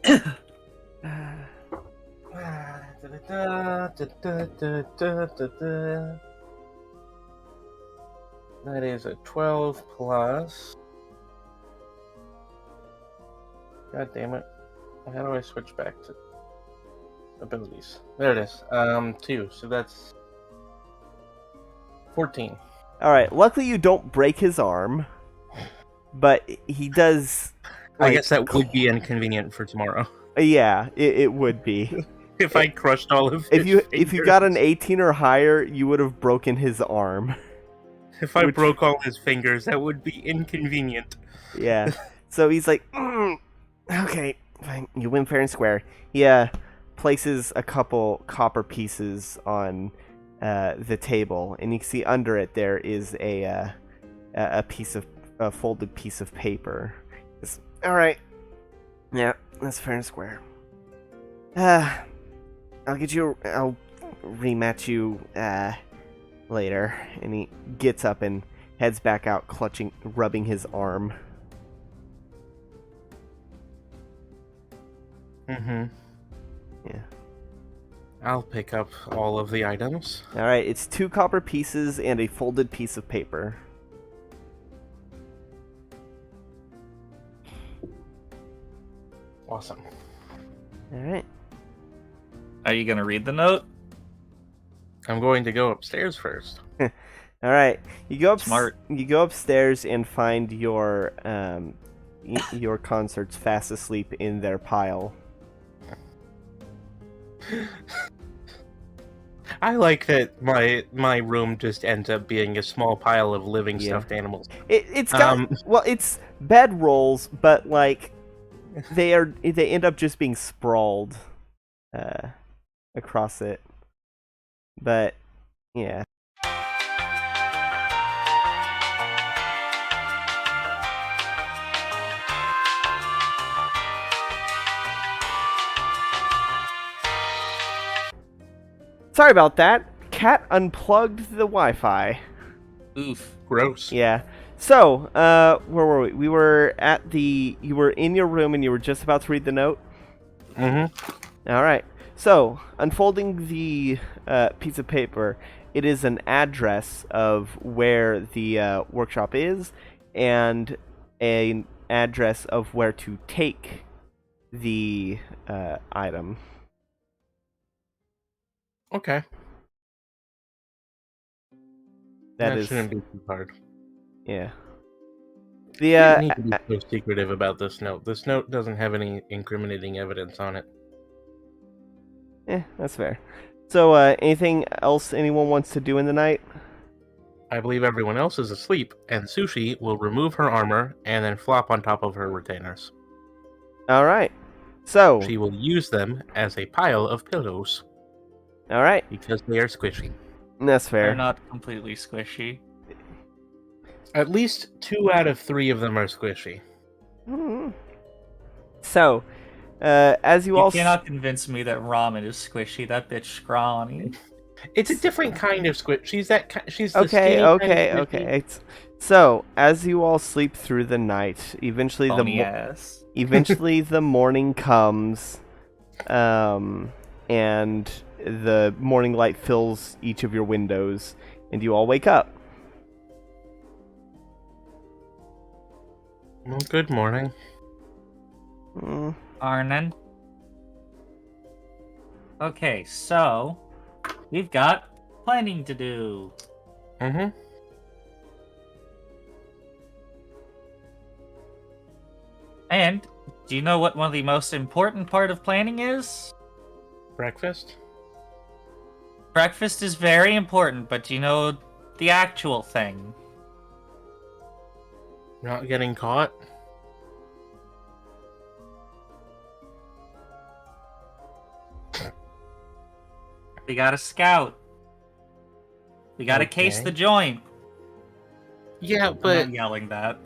That is a 12 plus. God damn it. How do I switch back to abilities? There it is. 2. So that's 14. All right. Luckily, you don't break his arm, but he does. I guess that would be inconvenient for tomorrow. Yeah, it would be. If I crushed all of If his you got an fingers. 18 or higher, you would have broken his arm. If I broke all his fingers, that would be inconvenient. Yeah. So he's like, okay, fine. You win fair and square. He places a couple copper pieces on the table, and you can see under it there is a folded piece of paper. All right. Yeah, that's fair and square. I'll rematch you later. And he gets up and heads back out, rubbing his arm. Mm-hmm. Yeah. I'll pick up all of the items. All right, it's 2 copper pieces and a folded piece of paper. Awesome. All right. Are you gonna read the note? I'm going to go upstairs first. All right. You go Smart. You go upstairs and find your your consorts fast asleep in their pile. I like that my room just ends up being a small pile of living Yeah. stuffed animals. It's got it's bed rolls, but like they end up just being sprawled across it. But yeah. Sorry about that. Cat unplugged the Wi-Fi. Oof. Gross. Yeah. So, where were we? You were in your room and you were just about to read the note? Mm-hmm. All right. So, unfolding the piece of paper, it is an address of where the workshop is and an address of where to take the item. Okay. That is, shouldn't be too hard. yeah. You don't need to be so secretive about this note. This note doesn't have any incriminating evidence on it. That's fair. So, anything else anyone wants to do in the night? I believe everyone else is asleep, and Sushi will remove her armor and then flop on top of her retainers. All right. So, She will use them as a pile of pillows all right. because they are squishy. That's They're fair. not completely squishy. At least 2 out of 3 of them are squishy. Mhm. So, as you You all cannot convince me that ramen is squishy. That bitch scrawny. It's a different kind of squish. She's the okay, skinny kind of okay, squishy. okay. So, as you all sleep through the night, eventually Bony ass. eventually the morning comes, and the morning light fills each of your windows, and you all wake up. Well, good morning. Mm, Arnon. Okay, so we've got planning to do. Mm-hmm. And do you know what one of the most important part of planning is? Breakfast? Breakfast is very important, but do you know the actual thing? Not getting caught? We gotta scout. We gotta case Okay. the joint. Yeah, I'm but not yelling that.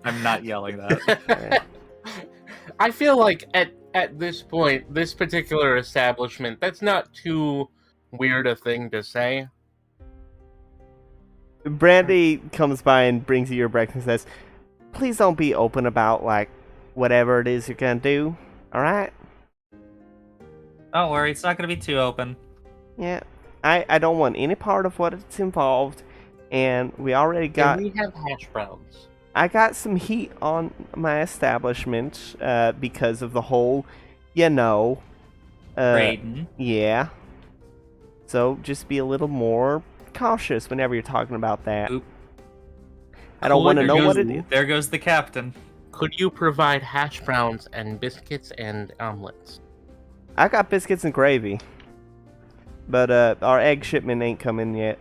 I'm not yelling that. I feel like at this point, this particular establishment, that's not too weird a thing to say. Brandy comes by and brings you your breakfast and says, please don't be open about, like, whatever it is you're gonna do, alright? Don't worry, it's not gonna be too open. Yeah. I don't want any part of what's involved, and we already got... Can we have hash browns? I got some heat on my establishment, because of the whole, Brayden. yeah. So just be a little more cautious whenever you're talking about that. Oop. I don't want to There know goes- what it is. There goes the captain. Could you provide hash browns and biscuits and omelets? I got biscuits and gravy. But our egg shipment ain't coming yet.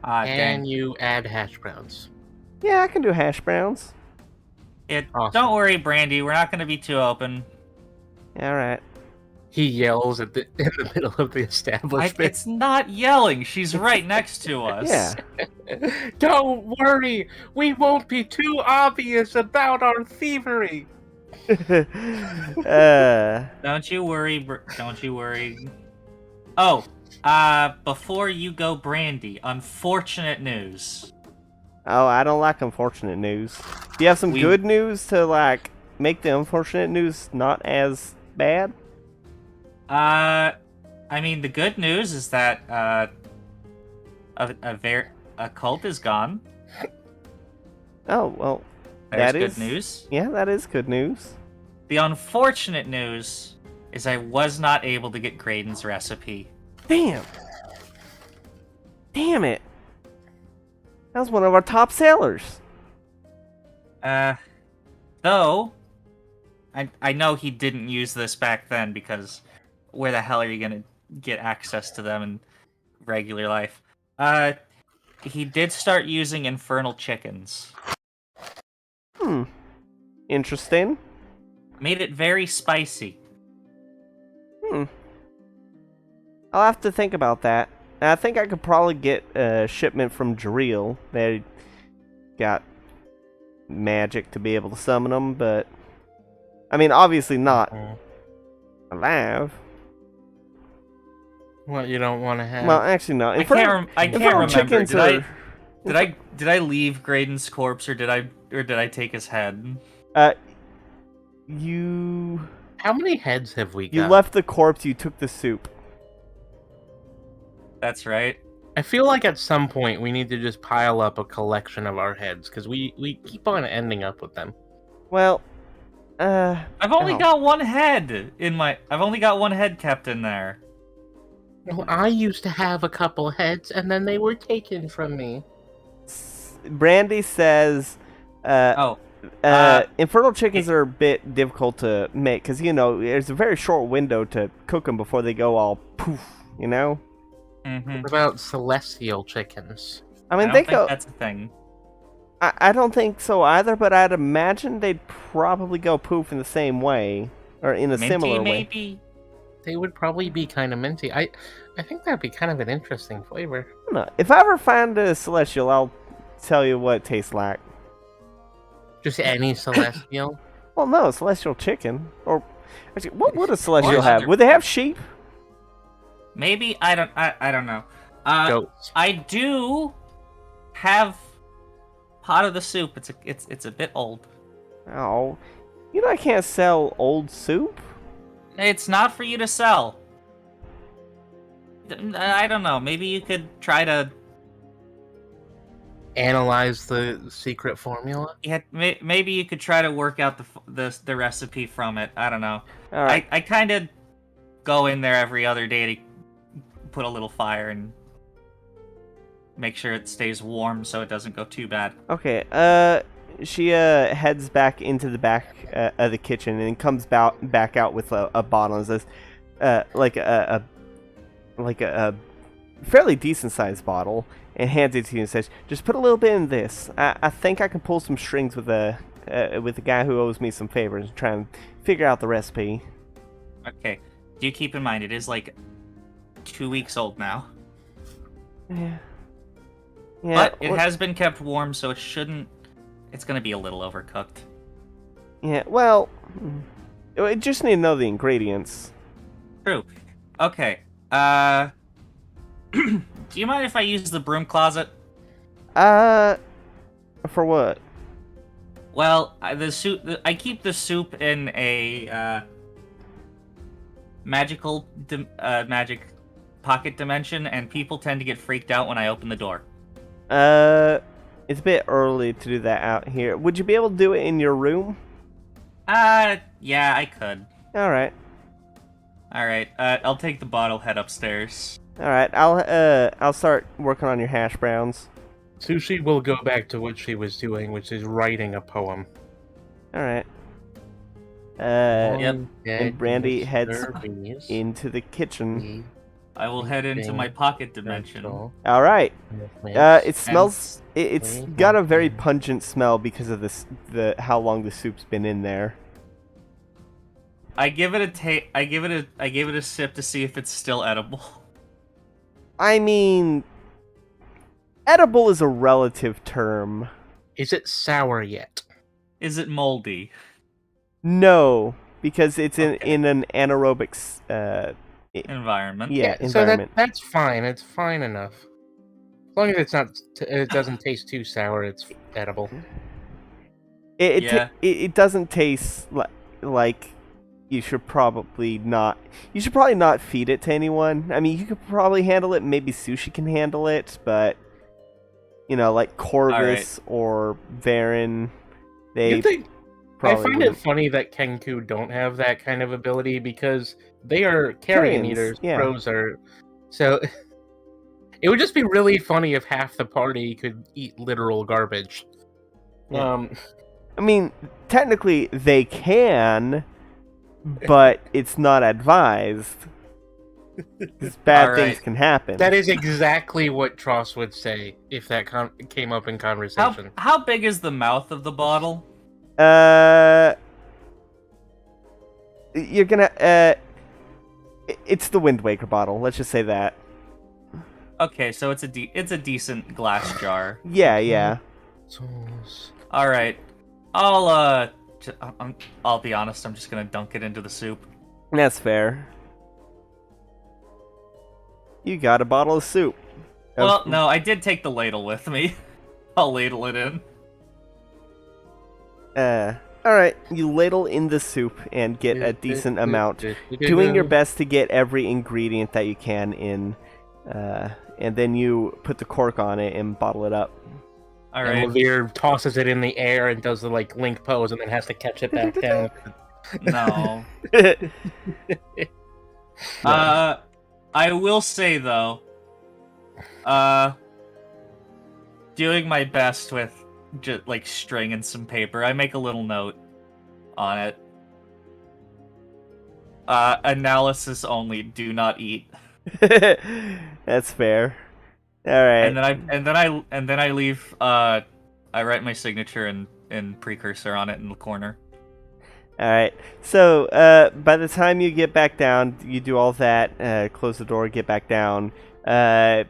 Ah, Can dang. you add hash browns? Yeah, I can do hash browns. Awesome. Don't worry, Brandy. We're not gonna be too open. Alright. He yells in the middle of the establishment. It's not yelling. She's right next to us. Yeah. Don't worry, we won't be too obvious about our thievery. Don't you worry. Don't you worry. Oh, before you go, Brandy, unfortunate news. Oh, I don't like unfortunate news. Do you have some good news to, like, make the unfortunate news not as bad? I mean, the good news is that, a cult is gone. Oh, well, There's that good is news. Yeah, that is good news. The unfortunate news is I was not able to get Graydon's recipe. Damn. Damn it. That was one of our top sellers. Though, I know he didn't use this back then because where the hell are you gonna get access to them in regular life? He did start using infernal chickens. Interesting. Made it very spicy. I'll have to think about that. I think I could probably get a shipment from Jareel. They got magic to be able to summon them, but... I mean, obviously not alive. What, you don't want to have? Well, actually, no. I can't remember. Chickens Did I leave Graydon's corpse or did I take his head? You How many heads have we got? you left the corpse. You took the soup. That's right. I feel like at some point we need to just pile up a collection of our heads because we keep on ending up with them. Well, I've only got one head I've only got one head kept in there. Well, I used to have a couple heads and then they were taken from me. Brandy says, infernal chickens are a bit difficult to make because there's a very short window to cook them before they go all poof. Mm-hmm. What about celestial chickens? I mean, I they don't think go. that's a thing. I don't think so either, but I'd imagine they'd probably go poof in the same way or in a Minty, similar way. maybe? They would probably be kind of minty. I think that'd be kind of an interesting flavor. I don't know. If I ever find a celestial, I'll tell you what it tastes like. Just any celestial? Well, no, celestial chicken. Or actually, what would a celestial Or have? other- Would they have sheep? Maybe I don't know. Goats. I do have pot of the soup. It's a bit old. Oh, I can't sell old soup. It's not for you to sell. I don't know. Maybe you could try to. Analyze the secret formula? Yeah, maybe you could try to work out the recipe from it. I don't know. All right. I kind of go in there every other day to put a little fire and make sure it stays warm so it doesn't go too bad. Okay. She heads back into the back of the kitchen and comes back out with a bottle and says, like a fairly decent sized bottle, and hands it to you and says, "Just put a little bit in this. I think I can pull some strings with the guy who owes me some favors and try and figure out the recipe." Okay. Do keep in mind it is like 2 weeks old now. Yeah. But it has been kept warm, so it shouldn't. It's gonna be a little overcooked. Yeah, well, I just need to know the ingredients. True. Okay. Do you mind if I use the broom closet? For what? Well, the soup. I keep the soup in a magic pocket dimension, and people tend to get freaked out when I open the door. It's a bit early to do that out here. Would you be able to do it in your room? Yeah, I could. All right. I'll take the bottle, head upstairs. All right. I'll start working on your hash browns. Sushi will go back to what she was doing, which is writing a poem. All right. Yep. And Brandy heads Service. into the kitchen. I will head into my pocket dimension. All right. It smells. It's got a very pungent smell because of how long the soup's been in there. I give it a sip to see if it's still edible. I mean, edible is a relative term. Is it sour yet? Is it moldy? No, because it's in an anaerobic Environment. Yeah, So environment. that's fine. It's fine enough. As long as it's not, it doesn't taste too sour. It's edible. It doesn't taste like you should probably not. You should probably not feed it to anyone. I mean, you could probably handle it. Maybe Sushi can handle it, but like Corvus or Varen, they. I find it funny that Kenku don't have that kind of ability because they are carrion eaters. Yeah. Pros are. So it would just be really funny if half the party could eat literal garbage. Yeah. I mean, technically they can, but it's not advised. Because bad things can happen. That is exactly what Tross would say if that came up in conversation. How big is the mouth of the bottle? You're gonna it's the Wind Waker bottle. Let's just say that. Okay, so it's a decent glass jar. Yeah. All right, I'll be honest. I'm just gonna dunk it into the soup. That's fair. You got a bottle of soup. Well, no, I did take the ladle with me. I'll ladle it in. Alright, you ladle in the soup and get a decent amount. Doing your best to get every ingredient that you can in, and then you put the cork on it and bottle it up. Alright. And Levere tosses it in the air and does the link pose and then has to catch it back down. No. I will say though, doing my best with just like string and some paper, I make a little note on it. Analysis only, do not eat. That's fair. All right. And then I leave. I write my signature and precursor on it in the corner. All right. So by the time you get back down, you do all that. Close the door. Get back down. The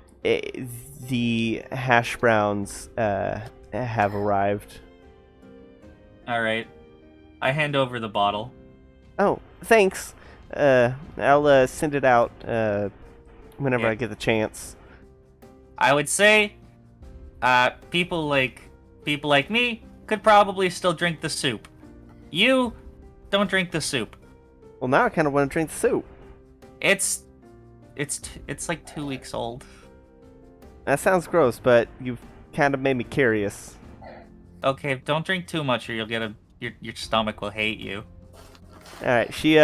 hash browns have arrived. All right. I hand over the bottle. Oh, thanks. I'll send it out whenever I get the chance. I would say, people like me could probably still drink the soup. You don't drink the soup. Well, now I kind of want to drink the soup. It's like 2 weeks old. That sounds gross, but you've kind of made me curious. Okay, don't drink too much, or you'll get your stomach will hate you. All right, she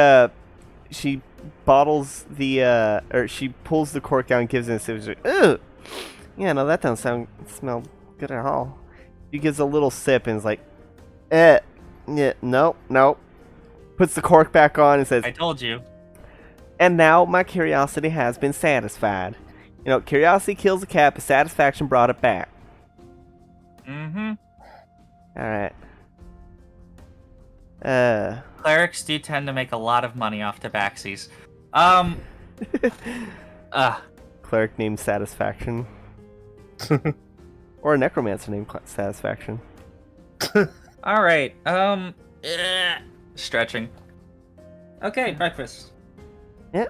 bottles or she pulls the cork out and gives it a sip. She's like, ugh. Yeah, no, that doesn't smell good at all. She gives a little sip and is like, yeah, no. Puts the cork back on and says, I told you. And now my curiosity has been satisfied. Curiosity kills a cat, but satisfaction brought it back. Mm-hmm. All right. Clerics do tend to make a lot of money off tabaxis. Cleric named Satisfaction. Or a necromancer named Satisfaction. All right. Stretching. Okay, breakfast. Yeah.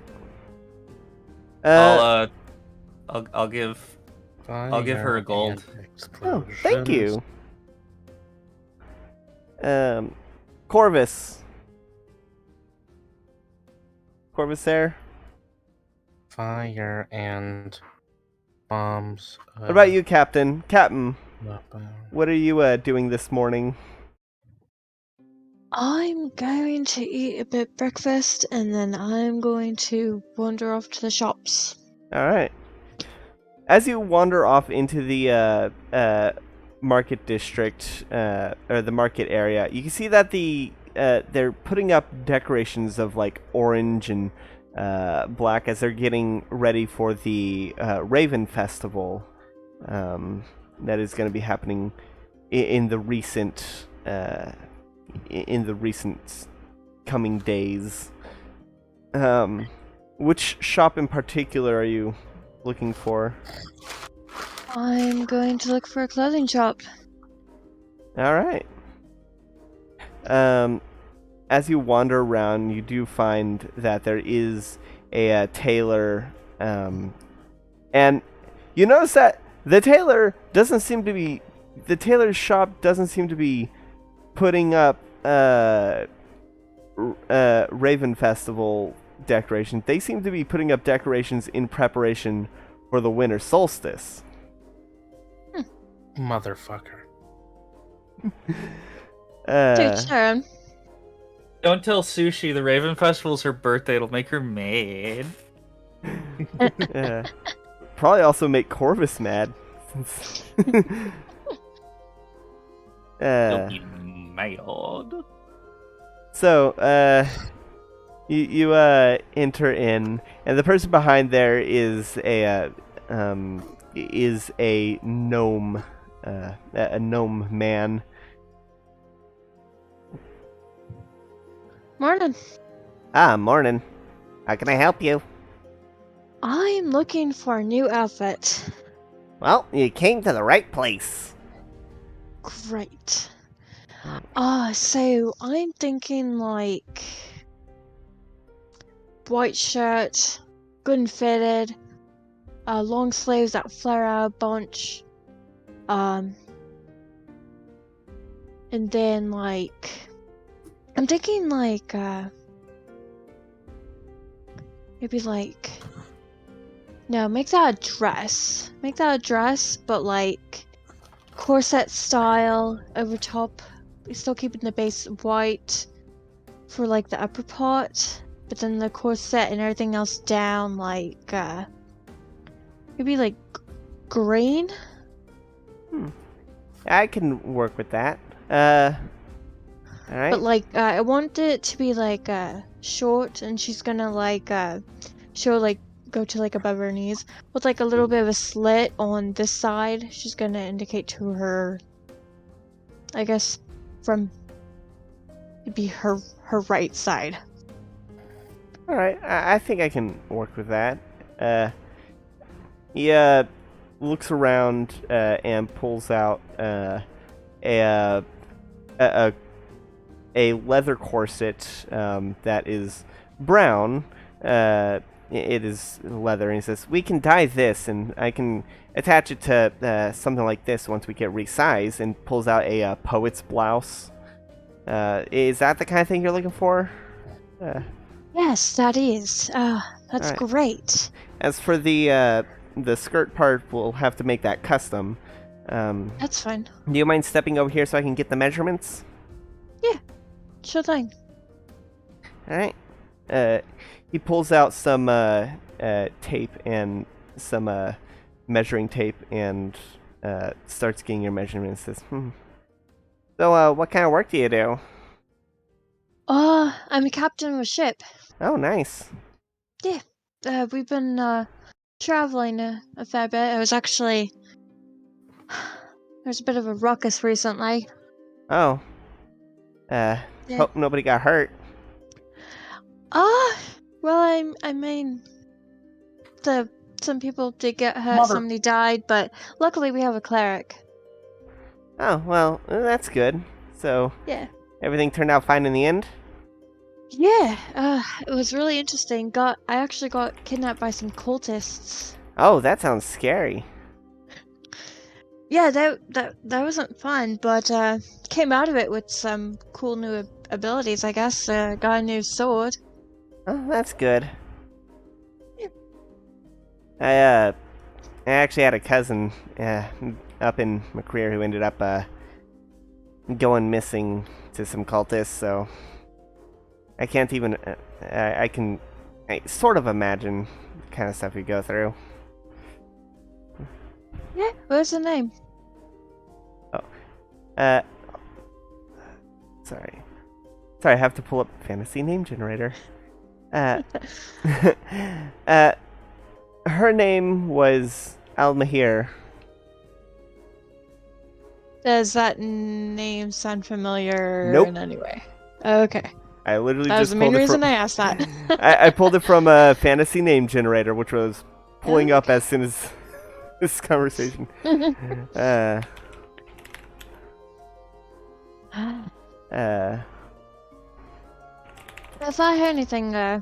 I'll give her a gold. Oh, thank you. Corvus. Corvus there? Fire and bombs. What about you, Captain? Captain, what are you doing this morning? I'm going to eat a bit breakfast and then I'm going to wander off to the shops. All right. As you wander off into the market district or the market area, you can see that they're putting up decorations of like orange and black as they're getting ready for the Raven Festival that is going to be happening in the recent coming days. Which shop in particular are you looking for? I'm going to look for a clothing shop. All right. As you wander around, you do find that there is a tailor, and you notice that the tailor's shop doesn't seem to be putting up Raven Festival decorations. They seem to be putting up decorations in preparation for the winter solstice. Motherfucker. Dude, Sharon. Don't tell Sushi the Raven Festival's her birthday. It'll make her mad. Probably also make Corvus mad. He'll be mad. So, you enter in, and the person behind there is a gnome, a gnome man. Morning. Morning. How can I help you? I'm looking for a new outfit. Well, you came to the right place. Great. So I'm thinking like white shirt, good and fitted, long sleeves that flare out a bunch, and then like I'm thinking like maybe like no, make that a dress. Make that a dress, but like corset style over top. Still keeping the base white for like the upper part, but then the corset and everything else down like maybe like green. I can work with that. All right. But like I want it to be like short, and she's gonna like she'll like go to like above her knees with like a little bit of a slit on this side. She's gonna indicate to her, I guess, from it'd be her right side. All right. I think I can work with that. He looks around and pulls out a leather corset that is brown. It is leather, and he says, "We can dye this, and I can attach it to something like this once we get resized." And pulls out a poet's blouse. Is that the kind of thing you're looking for? Yes, that is. That's Alright. great. As for the skirt part, we'll have to make that custom. That's fine. Do you mind stepping over here so I can get the measurements? Sure thing. All right. He pulls out some tape and some measuring tape and starts getting your measurements. Says, So, what kind of work do you do? I'm a captain of a ship. Oh, nice. We've been traveling a fair bit. I was actually there's a bit of a ruckus recently. Oh. Yeah. Hope nobody got hurt. Well, I mean, some people did get hurt, Mother- somebody died, but luckily we have a cleric. Oh, well, that's good. So, Yeah. everything turned out fine in the end? Yeah, it was really interesting. I actually got kidnapped by some cultists. Oh, that sounds scary. Yeah, that wasn't fun, but came out of it with some cool new abilities, I guess. Got a new sword. Oh, that's good. Yeah. I actually had a cousin up in McCreer who ended up going missing to some cultists, so I can't even I can sort of imagine the kind of stuff you go through. Yeah, what's the name? Sorry, I have to pull up fantasy name generator. Her name was Almahir. Does that name sound familiar Nope. in any way? Okay. I literally That was just the main pulled it reason from. I asked that. I pulled it from a fantasy name generator, which was pulling up as soon as this conversation. If I hear anything, I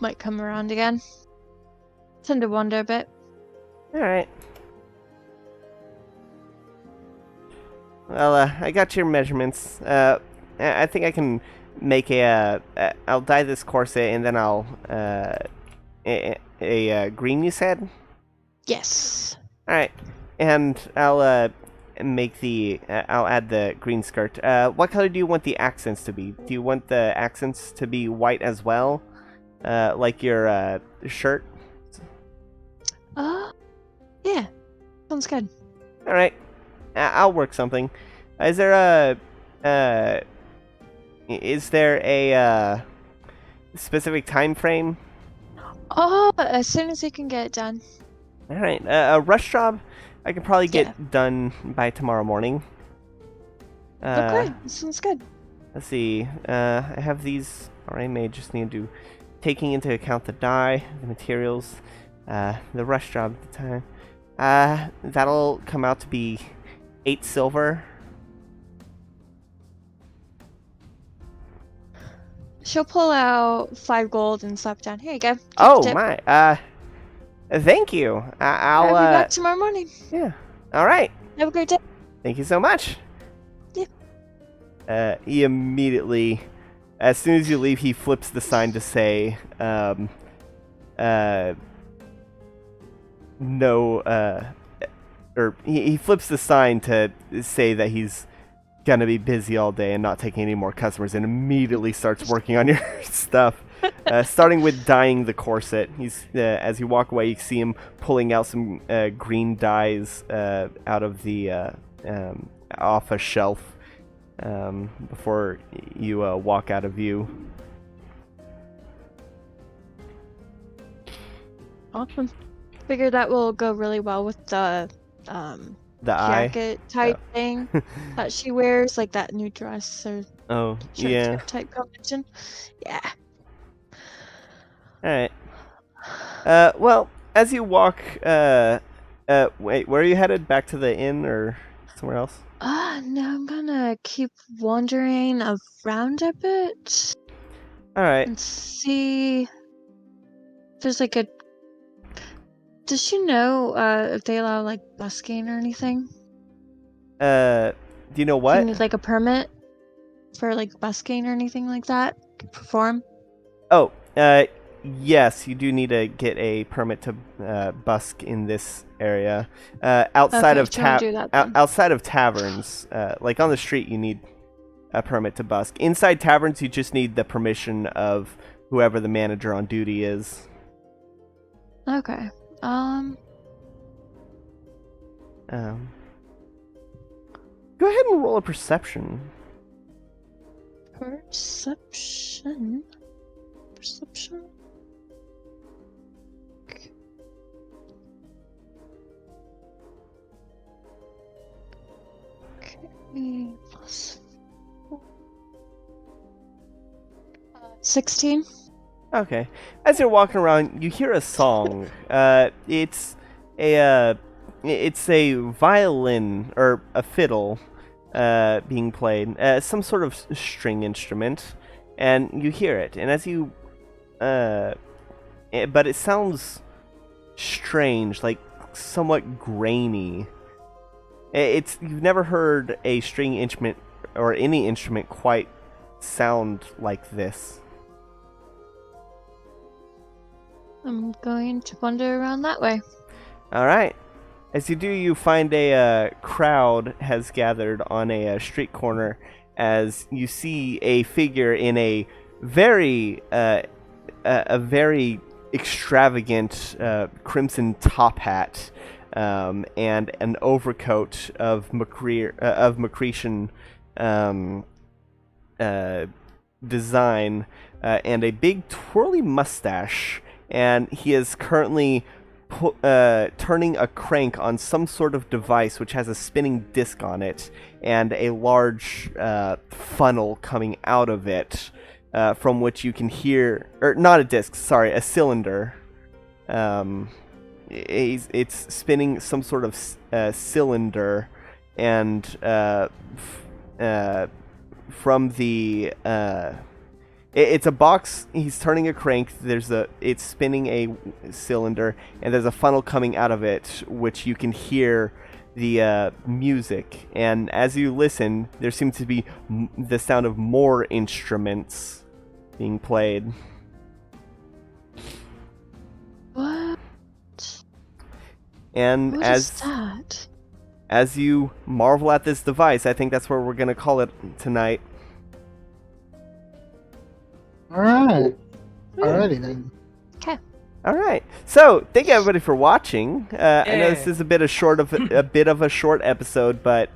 might come around again. Tend to wander a bit. All right. Well, I got your measurements. I think I can make I'll dye this corset and then I'll a green. You said. Yes. All right, and I'll make I'll add the green skirt. What color do you want the accents to be? Do you want the accents to be white as well, like your shirt? Yeah. Sounds good. All right, I'll work something. Is there a specific time frame? Oh, as soon as you can get it done. All right, a rush job. I can probably get Yeah. done by tomorrow morning. Okay, sounds good. Let's see. I have these already made. Just need to taking into account the dye, the materials, the rush job at the time. That'll come out to be 8 silver. She'll pull out 5 gold and slap it down. Here you go. Keep the Oh tip. my. Thank you. I'll I'll be back tomorrow morning. yeah. All right. Have a great day. Thank you so much. Yeah. He immediately, as soon as you leave, he flips the sign to say, no, or he flips the sign to say that he's gonna be busy all day and not taking any more customers, and immediately starts working on your stuff. Starting with dyeing the corset. He's as you walk away, you see him pulling out some green dyes out of the off a shelf before you walk out of view. Awesome. Figure that will go really well with the The eye. jacket type thing that she wears, like that new dress or Oh, shirt yeah. type combination. Yeah. All right. Well, as you walk, wait, where are you headed? Back to the inn or somewhere else? No, I'm gonna keep wandering around a bit All right. and see if there's like a. Does she know if they allow like busking or anything? Do you know Do what? you need like a permit for like busking or anything like that to perform? Oh, yes, you do need to get a permit to busk in this area. Outside Okay, of try and do that then. outside of taverns, like on the street, you need a permit to busk. Inside taverns, you just need the permission of whoever the manager on duty is. Okay. Go ahead and roll a perception. Perception. Perception. Okay. Plus 16. Okay. As you're walking around, you hear a song. It's a violin or a fiddle being played, some sort of string instrument, and you hear it. And as you, but it sounds strange, like somewhat grainy. You've never heard a string instrument or any instrument quite sound like this. I'm going to wander around that way. All right. As you do, you find a crowd has gathered on a street corner as you see a figure in a very extravagant crimson top hat and an overcoat of Macretian design and a big twirly mustache, and he is currently turning a crank on some sort of device which has a spinning disc on it and a large funnel coming out of it, from which you can hear, or not a disc, sorry, a cylinder. It's spinning some sort of cylinder, and from the it's a box. He's turning a crank. It's spinning a cylinder, and there's a funnel coming out of it, which you can hear the music. And as you listen, there seems to be the sound of more instruments being played. What? And What is that? as you marvel at this device, I think that's where we're gonna call it tonight. Alright. Alrighty then. Okay. All right. So, thank you everybody for watching. I know this is a bit of a short episode, but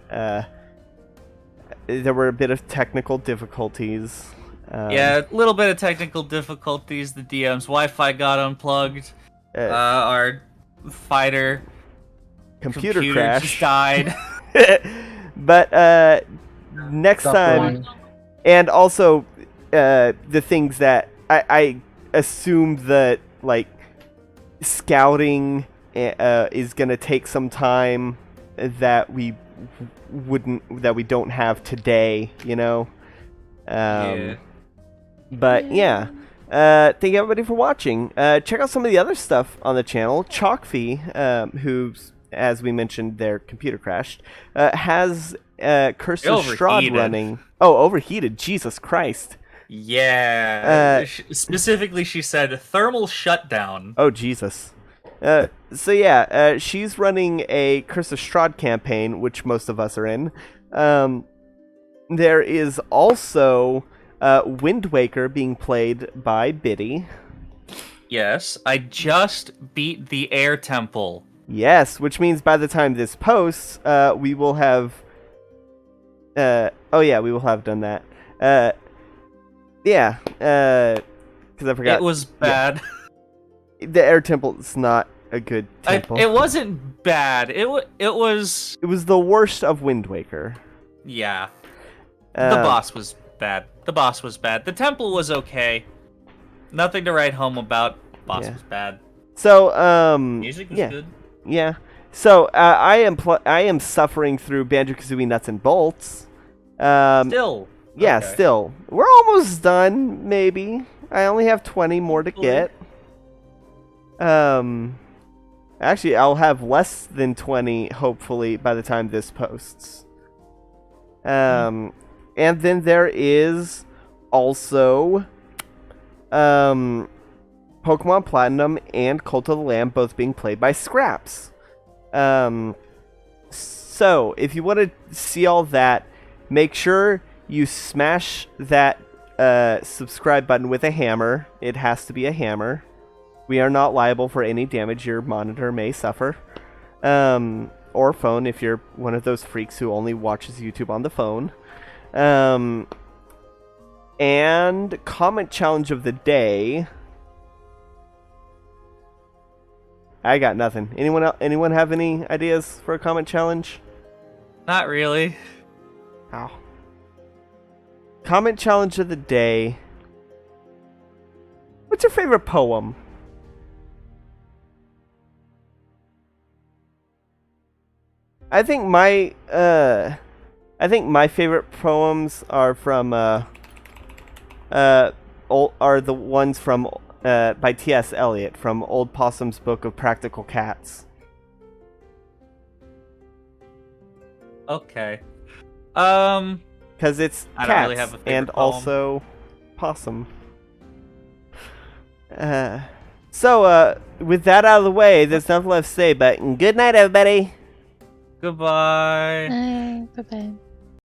there were a bit of technical difficulties. Yeah, a little bit of technical difficulties. The DM's Wi-Fi got unplugged. Our fighter computer just crash. died. But next time, and also the things that I assume that like scouting is gonna take some time that we don't have today, you know. Yeah. But yeah, thank you everybody for watching. Check out some of the other stuff on the channel. Chalkfee, who's, as we mentioned, their computer crashed, has Curse of Strahd running. Oh, overheated! Jesus Christ! Yeah. Specifically, she said thermal shutdown. Oh, Jesus. So yeah, she's running a Curse of Strahd campaign, which most of us are in. There is also Wind Waker being played by Biddy. Yes, I just beat the Air Temple. Yes, which means by the time this posts, we will have... oh yeah, we will have done that. Yeah, because I forgot. It was bad. Yeah. The Air Temple is not a good temple. It wasn't bad. It was... It was the worst of Wind Waker. Yeah. The boss was bad. The temple was okay. Nothing to write home about. Boss was bad. So, music was good. Yeah. So, I am suffering through Banjo-Kazooie Nuts and Bolts. Still. Yeah, Okay. still. We're almost done, maybe. I only have 20 more to get. Actually, I'll have less than 20, hopefully, by the time this posts. And then there is also Pokemon Platinum and Cult of the Lamb both being played by Scraps. So, if you want to see all that, make sure you smash that subscribe button with a hammer. It has to be a hammer. We are not liable for any damage your monitor may suffer. Or phone if you're one of those freaks who only watches YouTube on the phone. And comment challenge of the day. I got nothing. Anyone have any ideas for a comment challenge? Not really. Ow. Comment challenge of the day. What's your favorite poem? I think my favorite poems are from are the ones from by T.S. Eliot from Old Possum's Book of Practical Cats. Okay. Because it's I cats don't really have a favorite and poem. also possum. So with that out of the way, there's nothing left to say, but good night, everybody. Goodbye. Bye bye.